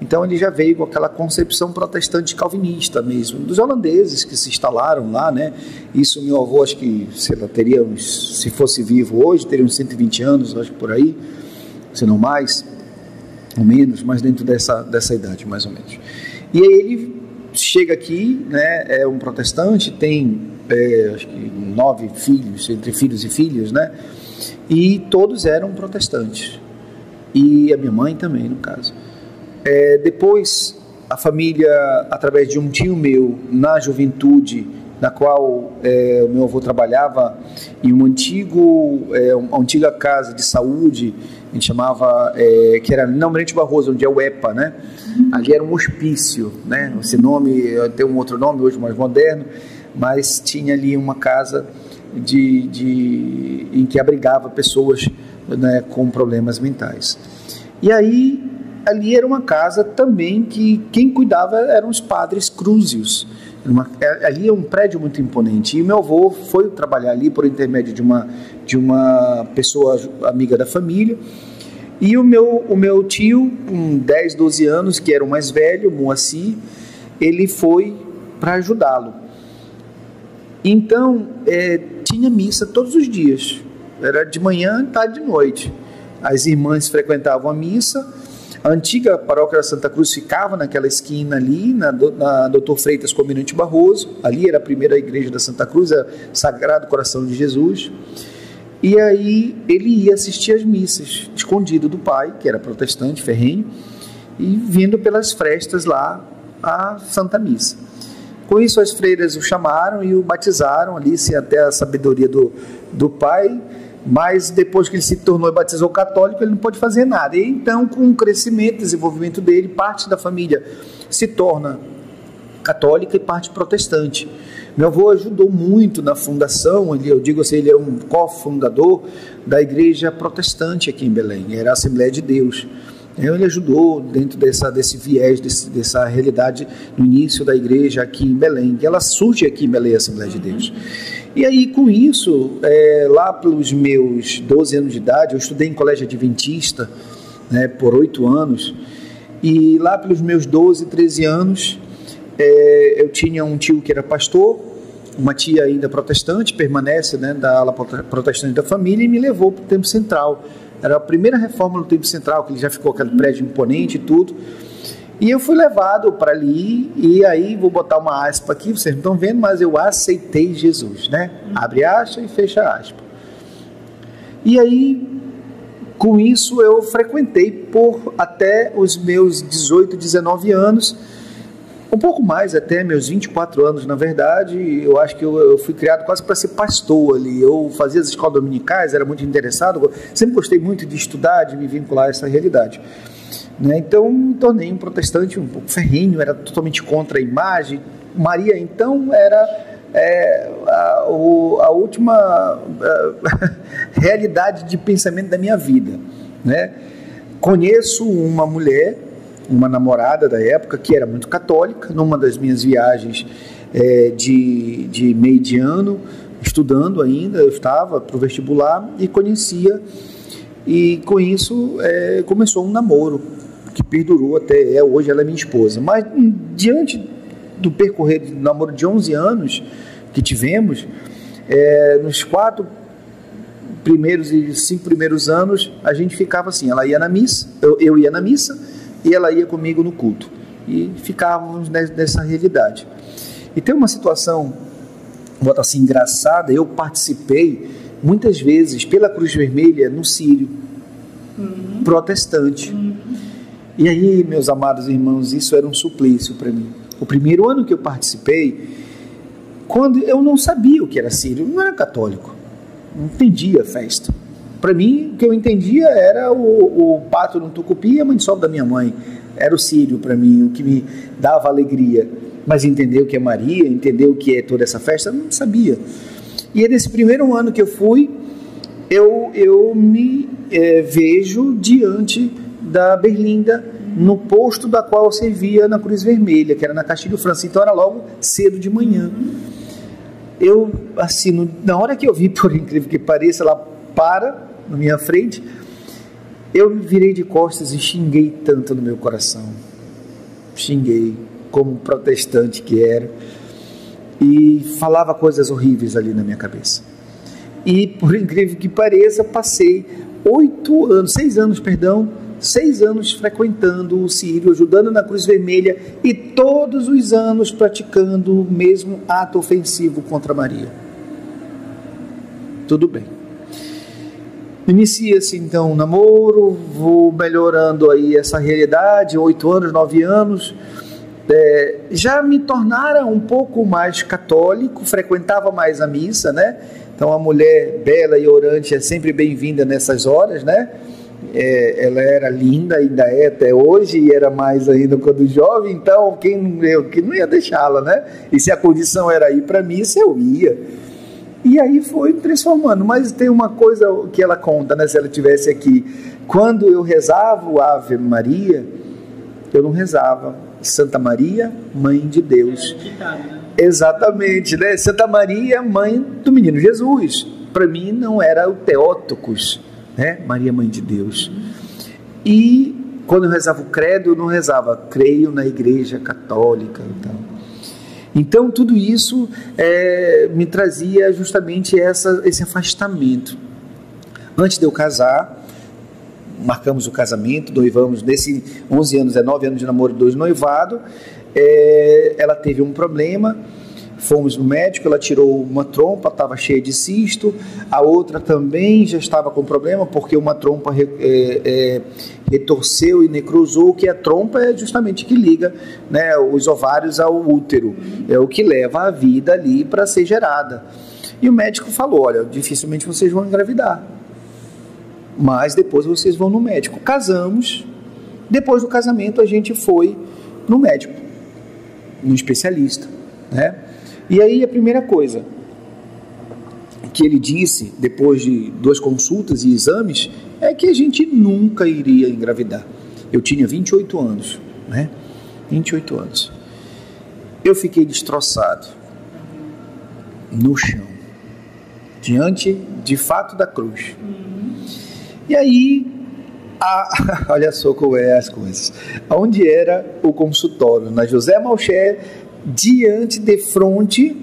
então ele já veio com aquela concepção protestante calvinista mesmo, dos holandeses que se instalaram lá, né? Isso meu avô, acho que teria se fosse vivo hoje, teria uns 120 anos, acho que por aí, se não mais, ou menos, mas dentro dessa idade, mais ou menos. E aí ele chega aqui, né? É um protestante, tem acho que 9 filhos, entre filhos e filhas, né? E todos eram protestantes. E a minha mãe também, no caso. Depois, a família, através de um tio meu, na juventude, na qual o meu avô trabalhava, em uma antiga casa de saúde, a gente chamava, que era não Almirante Barroso, onde é o EPA, né? Ali era um hospício, né? Esse nome tem um outro nome hoje mais moderno, mas tinha ali uma casa em que abrigava pessoas, né, com problemas mentais. E aí ali era uma casa também que quem cuidava eram os padres crúzios. Ali é um prédio muito imponente, e meu avô foi trabalhar ali por intermédio de uma pessoa amiga da família, e o meu tio, com 10, 12 anos, que era o mais velho, Moacir, ele foi para ajudá-lo. Então, tinha missa todos os dias, era de manhã, tarde e noite. As irmãs frequentavam a missa. A antiga paróquia da Santa Cruz ficava naquela esquina ali, na Dr. Freitas com Almirante Barroso. Ali era a primeira igreja da Santa Cruz, a Sagrado Coração de Jesus. E aí ele ia assistir às missas, escondido do pai, que era protestante, ferrenho, e vindo pelas frestas lá à Santa Missa. Com isso as freiras o chamaram e o batizaram ali, sem até a sabedoria do pai. Mas depois que ele se tornou e batizou católico, ele não pode fazer nada. E então, com o crescimento, desenvolvimento dele, parte da família se torna católica e parte protestante. Meu avô ajudou muito na fundação, eu digo assim, ele é um cofundador da igreja protestante aqui em Belém, era a Assembleia de Deus. Ele ajudou dentro desse viés, dessa realidade no início da igreja aqui em Belém, que ela surge aqui em Belém, a Assembleia de Deus. E aí, com isso, lá pelos meus 12 anos de idade, eu estudei em colégio adventista, né, por 8 anos, e lá pelos meus 12, 13 anos, eu tinha um tio que era pastor, uma tia ainda protestante, permanece, né, da ala protestante da família, e me levou para o Templo Central. Era a primeira reforma no Templo Central, que ele já ficou aquele prédio imponente e tudo. E eu fui levado para ali, e aí vou botar uma aspa aqui, vocês não estão vendo, mas eu aceitei Jesus, né? Abre aspa e fecha aspa. E aí, com isso, eu frequentei por até os meus 18, 19 anos, um pouco mais até, meus 24 anos, na verdade. Eu acho que eu fui criado quase para ser pastor ali. Eu fazia as escolas dominicais, era muito interessado, sempre gostei muito de estudar, de me vincular a essa realidade. Então, me tornei um protestante um pouco ferrenho, era totalmente contra a imagem. Maria, então, era a última realidade de pensamento da minha vida, né? Conheço uma mulher, uma namorada da época, que era muito católica, numa das minhas viagens de meio de ano, estudando ainda, eu estava para o vestibular e conhecia, e com isso começou um namoro, que perdurou até hoje, ela é minha esposa. Mas diante do percorrer do namoro de 11 anos que tivemos, nos 4 primeiros e 5 primeiros anos, a gente ficava assim, ela ia na missa, eu ia na missa, e ela ia comigo no culto, e ficávamos nessa realidade. E tem uma situação, vou botar assim, engraçada. Eu participei muitas vezes pela Cruz Vermelha no Sírio, protestante. E aí, meus amados irmãos, isso era um suplício para mim. O primeiro ano que eu participei, quando eu não sabia o que era sírio, não era católico, não entendia a festa. Para mim, o que eu entendia era o pato no tucupi e a mandioca da minha mãe. Era o sírio para mim, o que me dava alegria. mas entender o que é Maria, entender o que é toda essa festa, eu não sabia. E é nesse primeiro ano que eu fui, eu me vejo diante da Berlinda, no posto da qual eu servia na Cruz Vermelha, que era na Castilho França, então era logo cedo de manhã. Eu, assim, na hora que eu vi, por incrível que pareça, ela para na minha frente, eu me virei de costas e xinguei tanto no meu coração. Xinguei, como protestante que era, e falava coisas horríveis ali na minha cabeça. E, por incrível que pareça, passei 6 anos frequentando o Sírio, ajudando na Cruz Vermelha e todos os anos praticando o mesmo ato ofensivo contra Maria. Tudo bem. Inicia-se então o namoro, vou melhorando aí essa realidade, 8 anos, 9 anos, já me tornara um pouco mais católico, frequentava mais a missa, né? Então a mulher bela e orante é sempre bem-vinda nessas horas, né? Ela era linda, ainda é até hoje, e era mais ainda quando jovem, então quem não ia deixá-la, né? E se a condição era ir para a missa, eu ia. E aí foi transformando. Mas tem uma coisa que ela conta, né? Se ela estivesse aqui, quando eu rezava o Ave Maria, eu não rezava Santa Maria, Mãe de Deus. Exatamente, né? Santa Maria, Mãe do Menino Jesus. Para mim não era o Theotokos, né? Maria, Mãe de Deus. E quando eu rezava o credo, eu não rezava creio na Igreja Católica. Então tudo isso me trazia justamente esse afastamento. Antes de eu casar, marcamos o casamento, noivamos, nesse 11 anos, 9 anos de namoro, 2 noivado, ela teve um problema, fomos no médico, ela tirou uma trompa, estava cheia de cisto, a outra também já estava com problema, porque uma trompa retorceu e necrosou, que a trompa é justamente que liga, né, os ovários ao útero, é o que leva a vida ali para ser gerada. E o médico falou, olha, dificilmente vocês vão engravidar, mas depois vocês vão no médico. Casamos, depois do casamento a gente foi no médico, no especialista, né? E aí a primeira coisa que ele disse, depois de 2 consultas e exames, é que a gente nunca iria engravidar. Eu tinha 28 anos, né? 28 anos. Eu fiquei destroçado, no chão, diante de fato da cruz. E aí, olha só como é as coisas. Onde era o consultório? Na José Malcher, diante de frente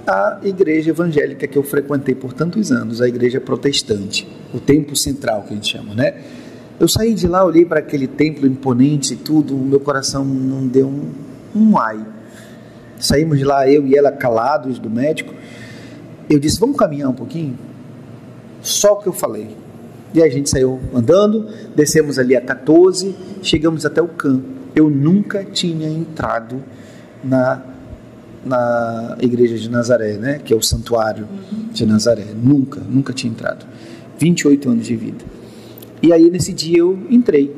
à igreja evangélica que eu frequentei por tantos anos, a igreja protestante, o templo central que a gente chama, né? Eu saí de lá, olhei para aquele templo imponente e tudo, o meu coração não deu um ai. Saímos de lá, eu e ela calados do médico. Eu disse, vamos caminhar um pouquinho? Só o que eu falei. E a gente saiu andando, descemos ali a 14, chegamos até o CAM. Eu nunca tinha entrado na igreja de Nazaré, né? Que é o santuário de Nazaré. Nunca tinha entrado. 28 anos de vida. E aí nesse dia eu entrei.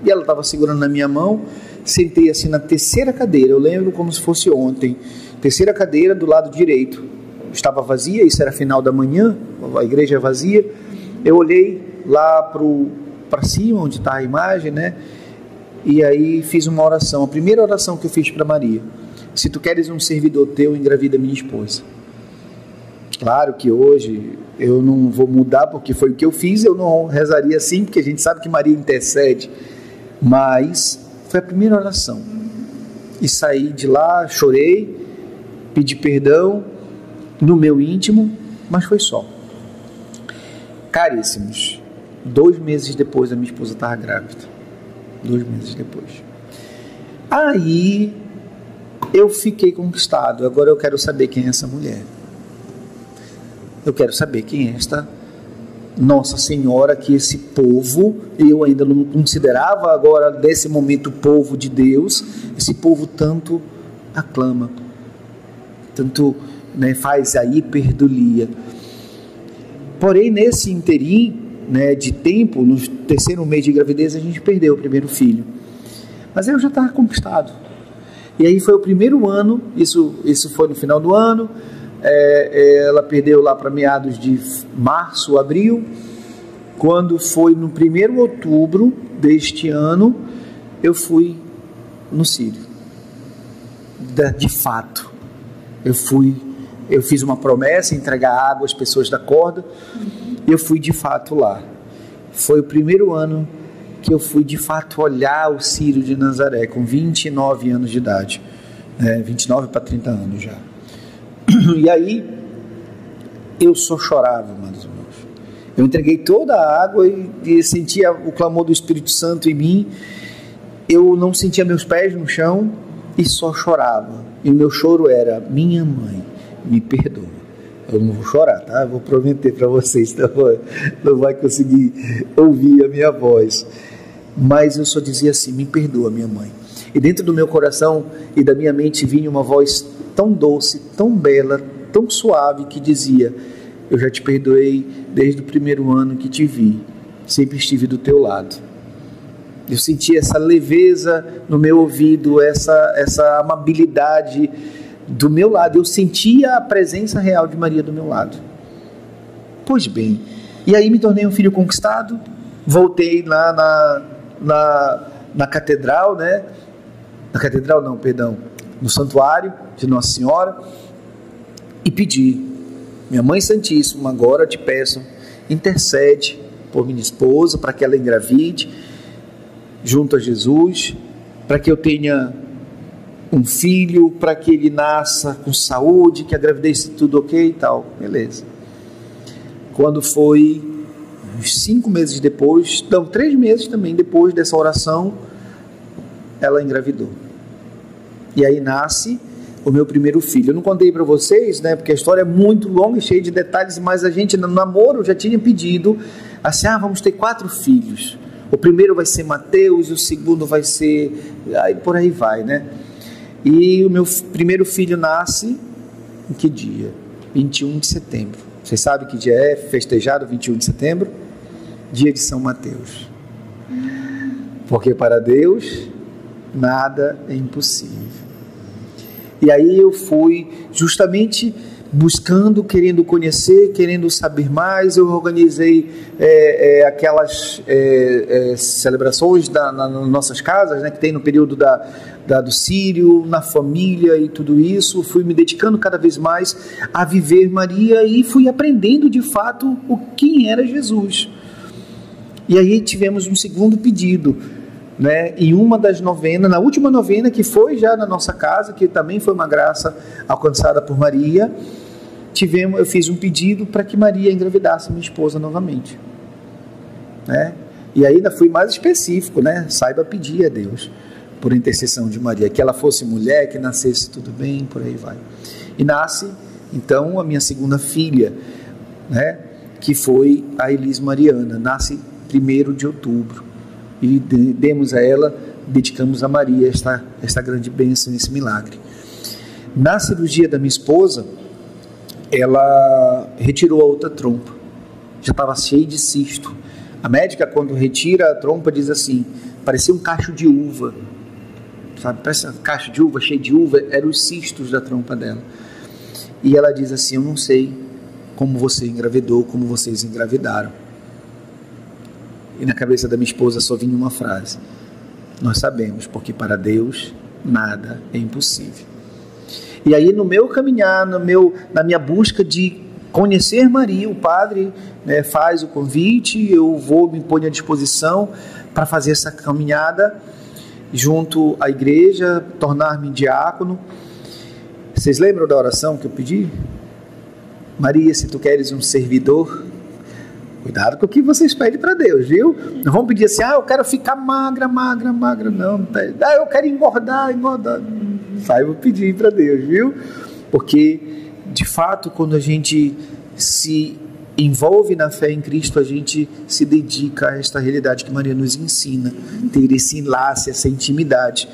E ela estava segurando na minha mão, sentei assim na terceira cadeira, eu lembro como se fosse ontem. Terceira cadeira do lado direito. Estava vazia, isso era final da manhã, a igreja vazia. Eu olhei lá para cima, onde está a imagem, né? E aí fiz uma oração, a primeira oração que eu fiz para Maria. Se tu queres um servidor teu, engravida minha esposa. Claro que hoje eu não vou mudar, porque foi o que eu fiz, eu não rezaria assim, porque a gente sabe que Maria intercede. Mas foi a primeira oração. E saí de lá, chorei, pedi perdão no meu íntimo, mas foi só. Caríssimos, 2 meses depois a minha esposa estava grávida. 2 meses depois. Aí eu fiquei conquistado. Agora eu quero saber quem é essa mulher. Eu quero saber quem é esta Nossa Senhora, que esse povo, eu ainda não considerava, agora nesse momento povo de Deus, esse povo tanto aclama, tanto, né, faz a hiperdulia. Porém, nesse interim, né, de tempo, no 3º mês de gravidez, a gente perdeu o primeiro filho. Mas eu já estava conquistado. E aí foi o primeiro ano, isso foi no final do ano, ela perdeu lá para meados de março, abril. Quando foi no 1º outubro deste ano, eu fui no Círio. De fato, eu fiz uma promessa, entregar água às pessoas da corda, e eu fui de fato lá. Foi o primeiro ano que eu fui de fato olhar o Círio de Nazaré, com 29 anos de idade, 29 para 30 anos já. E aí, eu só chorava, meus irmãos. Eu entreguei toda a água e sentia o clamor do Espírito Santo em mim. Eu não sentia meus pés no chão e só chorava. E o meu choro era: minha mãe, me perdoa. Eu não vou chorar, tá? Eu vou prometer para vocês, não vai conseguir ouvir a minha voz. Mas eu só dizia assim: me perdoa, minha mãe. E dentro do meu coração e da minha mente vinha uma voz tão doce, tão bela, tão suave, que dizia: eu já te perdoei desde o primeiro ano que te vi, sempre estive do teu lado. Eu senti essa leveza no meu ouvido, essa amabilidade do meu lado. Eu sentia a presença real de Maria do meu lado. Pois bem, e aí me tornei um filho conquistado, voltei lá na catedral, né? Na catedral não, perdão, no santuário de Nossa Senhora, e pedi: minha Mãe Santíssima, agora te peço, intercede por minha esposa, para que ela engravide junto a Jesus, para que eu tenha um filho, para que ele nasça com saúde, que a gravidez seja tudo ok e tal. Beleza. Quando foi uns 5 meses depois, não, 3 meses também depois dessa oração, ela engravidou. E aí nasce o meu primeiro filho. Eu não contei para vocês, né, porque a história é muito longa e cheia de detalhes, mas a gente no namoro já tinha pedido assim: vamos ter 4 filhos. O primeiro vai ser Mateus, o segundo vai ser... aí por aí vai, né? E o meu primeiro filho nasce em que dia? 21 de setembro. Vocês sabem que dia é festejado 21 de setembro? Dia de São Mateus. Porque para Deus nada é impossível. E aí eu fui justamente buscando, querendo conhecer, querendo saber mais. Eu organizei aquelas celebrações nas nossas casas, né, que tem no período do Círio, na família e tudo isso. Fui me dedicando cada vez mais a viver Maria e fui aprendendo de fato quem era Jesus. E aí tivemos um segundo pedido, né? Em uma das novenas, na última novena que foi já na nossa casa, que também foi uma graça alcançada por Maria, eu fiz um pedido para que Maria engravidasse minha esposa novamente, né? E aí ainda fui mais específico, né? Saiba pedir a Deus, por intercessão de Maria, que ela fosse mulher, que nascesse tudo bem, por aí vai. E nasce então a minha segunda filha, né? Que foi a Elis Mariana. Nasce 1º de outubro. E demos a ela, dedicamos a Maria esta grande bênção, esse milagre. Na cirurgia da minha esposa, ela retirou a outra trompa, já estava cheia de cisto. A médica, quando retira a trompa, diz assim: parecia um cacho de uva, sabe? Parece um cacho de uva, cheio de uva. Eram os cistos da trompa dela. E ela diz assim: eu não sei como você engravidou, como vocês engravidaram. E na cabeça da minha esposa só vinha uma frase: nós sabemos, porque para Deus nada é impossível. E aí no meu caminhar, na minha busca de conhecer Maria, o padre, né, faz o convite, eu vou me pôr à disposição para fazer essa caminhada junto à igreja, tornar-me diácono. Vocês lembram da oração que eu pedi? Maria, se tu queres um servidor... Cuidado com o que vocês pedem para Deus, viu? Não vão pedir assim: eu quero ficar magra. Não, eu quero engordar. Saiba pedir para Deus, viu? Porque, de fato, quando a gente se envolve na fé em Cristo, a gente se dedica a esta realidade que Maria nos ensina, ter esse enlace, essa intimidade.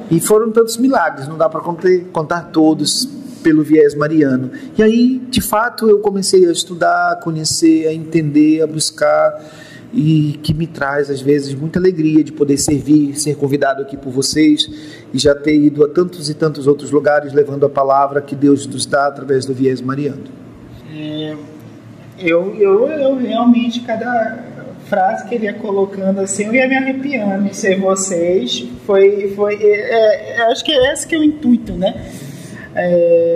E foram tantos milagres, não dá para contar todos pelo viés mariano. E aí, de fato, eu comecei a estudar, a conhecer, a entender, a buscar, e que me traz, às vezes, muita alegria de poder servir, ser convidado aqui por vocês e já ter ido a tantos e tantos outros lugares levando a palavra que Deus nos dá através do Viés Mariano. Eu realmente, cada frase que ele ia colocando assim, eu ia me arrepiando em ser vocês. Acho que é esse que é o intuito, né?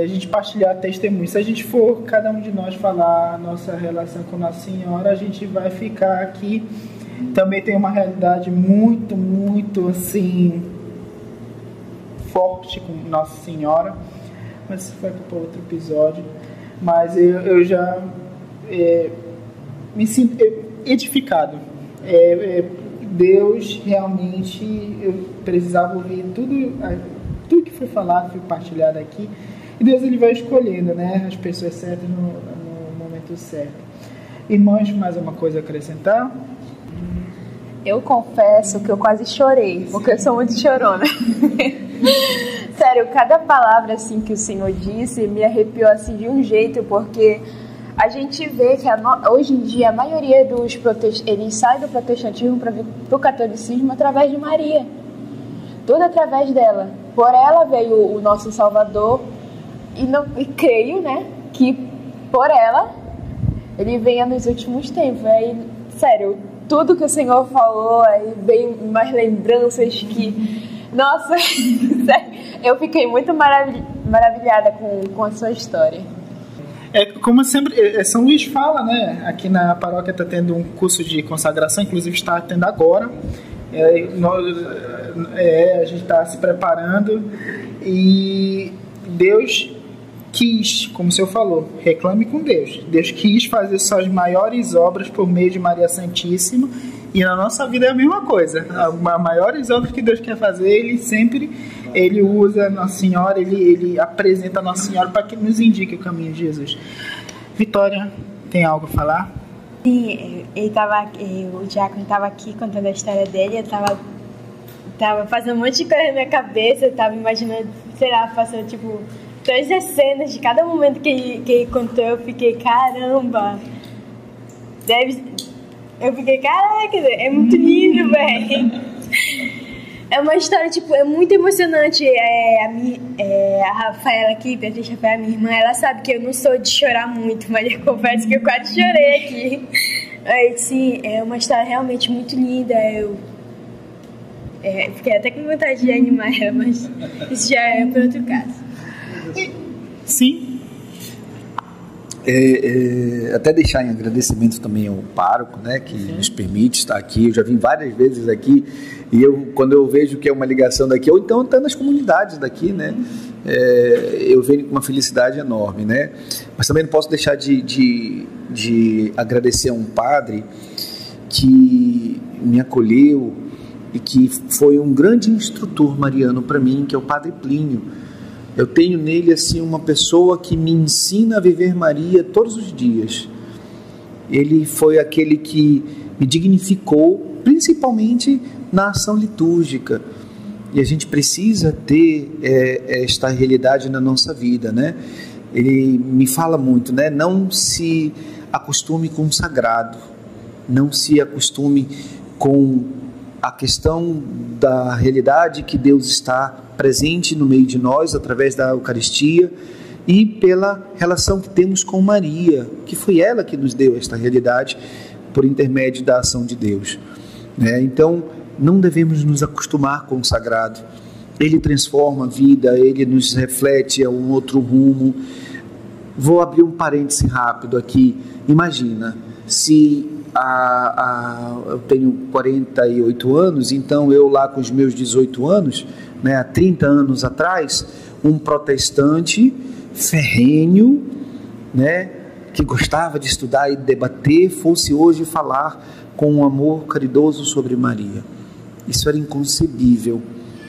A gente partilhar testemunhos. Se a gente for, cada um de nós, falar a nossa relação com Nossa Senhora, a gente vai ficar aqui. Também tem uma realidade muito, muito assim forte com Nossa Senhora, mas isso vai para outro episódio. Mas eu já me sinto edificado. Deus realmente, eu precisava ouvir tudo que foi falado, foi partilhado aqui, e Deus, ele vai escolhendo, né, as pessoas certas no momento certo. Irmãos, mais uma coisa a acrescentar? Eu confesso que eu quase chorei, porque eu sou muito chorona. Sério, cada palavra assim que o Senhor disse me arrepiou assim de um jeito, porque a gente vê que hoje em dia a maioria dos eles saem do protestantismo para o catolicismo através de Maria. Tudo através dela. Por ela veio o nosso Salvador, e creio, né, que por ela ele venha nos últimos tempos. Aí, sério, tudo que o Senhor falou, aí vem umas lembranças que, nossa, sério, eu fiquei muito maravilhada com a sua história. Como sempre, São Luís fala, né, aqui na paróquia está tendo um curso de consagração, inclusive está tendo agora. A gente está se preparando, e Deus quis, como o senhor falou, reclame com Deus. Deus quis fazer suas maiores obras por meio de Maria Santíssima, e na nossa vida é a mesma coisa. As maiores obras que Deus quer fazer, Ele usa Nossa Senhora, ele apresenta a Nossa Senhora para que nos indique o caminho de Jesus. Vitória, tem algo a falar? Sim, o diácono estava aqui contando a história dele, eu tava fazendo um monte de coisa na minha cabeça, eu tava imaginando, sei lá, passando tipo todas as cenas de cada momento que ele contou, eu fiquei, caramba, eu fiquei, caraca, é muito lindo, velho. É uma história, tipo, é muito emocionante. A Rafaela aqui, Beatriz Rafaela, minha irmã, ela sabe que eu não sou de chorar muito, mas eu confesso que eu quase chorei aqui. Sim, é uma história realmente muito linda. Eu fiquei até com vontade de animar ela, mas isso já é por outro caso. Sim. Até deixar em agradecimento também ao pároco, né, que nos permite estar aqui. Eu já vim várias vezes aqui, e quando eu vejo que é uma ligação daqui, ou então até nas comunidades daqui, né, eu venho com uma felicidade enorme, né. Mas também não posso deixar de agradecer a um padre que me acolheu e que foi um grande instrutor mariano para mim, que é o Padre Plínio. Eu tenho nele assim uma pessoa que me ensina a viver Maria todos os dias. Ele foi aquele que me dignificou, principalmente na ação litúrgica. E a gente precisa ter esta realidade na nossa vida, né? Ele me fala muito, né? Não se acostume com o sagrado, não se acostume com a questão da realidade que Deus está presente no meio de nós através da Eucaristia e pela relação que temos com Maria, que foi ela que nos deu esta realidade por intermédio da ação de Deus, né? Então não devemos nos acostumar com o sagrado. Ele transforma a vida, ele nos reflete a um outro rumo. Vou abrir um parêntese rápido aqui. Imagina se eu tenho 48 anos, então eu lá com os meus 18 anos, né, há 30 anos atrás, um protestante ferrenho, né, que gostava de estudar e debater, fosse hoje falar com um amor caridoso sobre Maria. Isso era inconcebível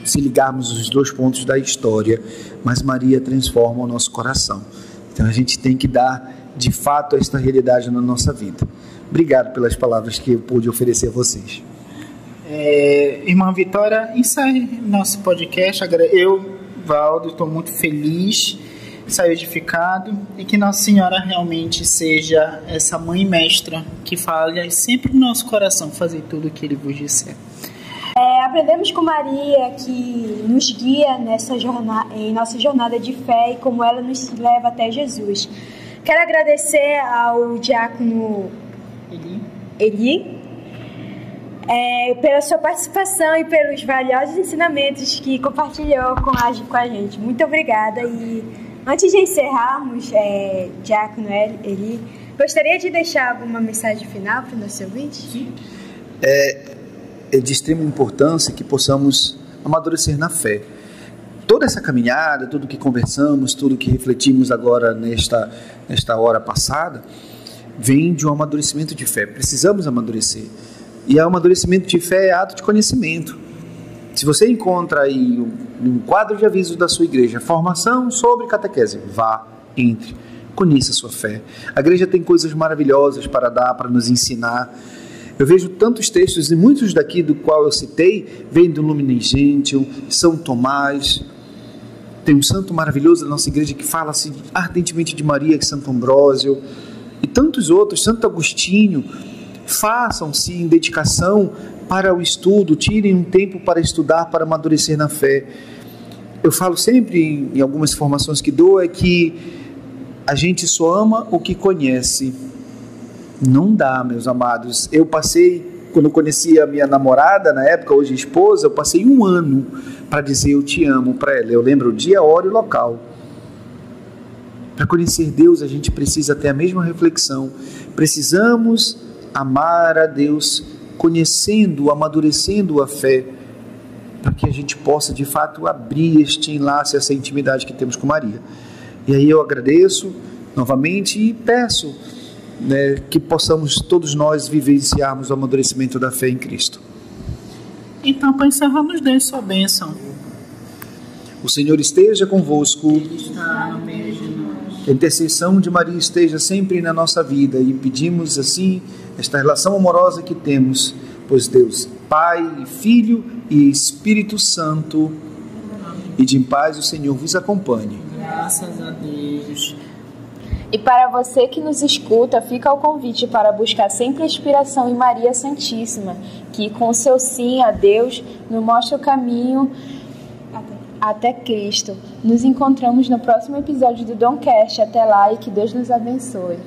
se ligarmos os dois pontos da história, mas Maria transforma o nosso coração. Então a gente tem que dar de fato esta realidade na nossa vida. Obrigado pelas palavras que eu pude oferecer a vocês. Irmã Vitória, encerre nosso podcast. Eu, Valdo, estou muito feliz saia edificado e que Nossa Senhora realmente seja essa mãe mestra que fale sempre no nosso coração fazer tudo o que Ele vos disser. Aprendemos com Maria, que nos guia em nossa jornada de fé e como ela nos leva até Jesus. Quero agradecer ao diácono Eli pela sua participação e pelos valiosos ensinamentos que compartilhou com a gente. Muito obrigada. E antes de encerrarmos, diácono Eli, gostaria de deixar alguma mensagem final para o nosso ouvinte? Sim. É de extrema importância que possamos amadurecer na fé. Toda essa caminhada, tudo que conversamos, tudo que refletimos agora nesta hora passada, vem de um amadurecimento de fé. Precisamos amadurecer. E o amadurecimento de fé é ato de conhecimento. Se você encontra aí um quadro de avisos da sua igreja, formação sobre catequese, vá, entre, conheça a sua fé. A igreja tem coisas maravilhosas para dar, para nos ensinar. Eu vejo tantos textos, e muitos daqui do qual eu citei, vêm do Lumen Gentium, São Tomás. Tem um santo maravilhoso da nossa igreja que fala-se ardentemente de Maria, que é Santo Ambrósio, e tantos outros, Santo Agostinho. Façam-se em dedicação para o estudo, tirem um tempo para estudar, para amadurecer na fé. Eu falo sempre, em algumas formações que dou, é que a gente só ama o que conhece. Não dá, meus amados. Eu passei, quando eu conheci a minha namorada, na época, hoje esposa, eu passei 1 ano para dizer eu te amo para ela. Eu lembro o dia, a hora e o local. Para conhecer Deus, a gente precisa ter a mesma reflexão. Precisamos amar a Deus, conhecendo, amadurecendo a fé, para que a gente possa, de fato, abrir este enlace, essa intimidade que temos com Maria. E aí eu agradeço novamente e peço, que possamos todos nós vivenciarmos o amadurecimento da fé em Cristo. Então, para encerrar, nos dê sua bênção. O Senhor esteja convosco. Ele está no meio de nós. Que a intercessão de Maria esteja sempre na nossa vida, e pedimos assim esta relação amorosa que temos, pois Deus, Pai, Filho e Espírito Santo, e de paz o Senhor vos acompanhe. Graças a Deus. E para você que nos escuta, fica o convite para buscar sempre a inspiração em Maria Santíssima, que com seu sim a Deus nos mostra o caminho até Cristo. Nos encontramos no próximo episódio do Domcast. Até lá e que Deus nos abençoe.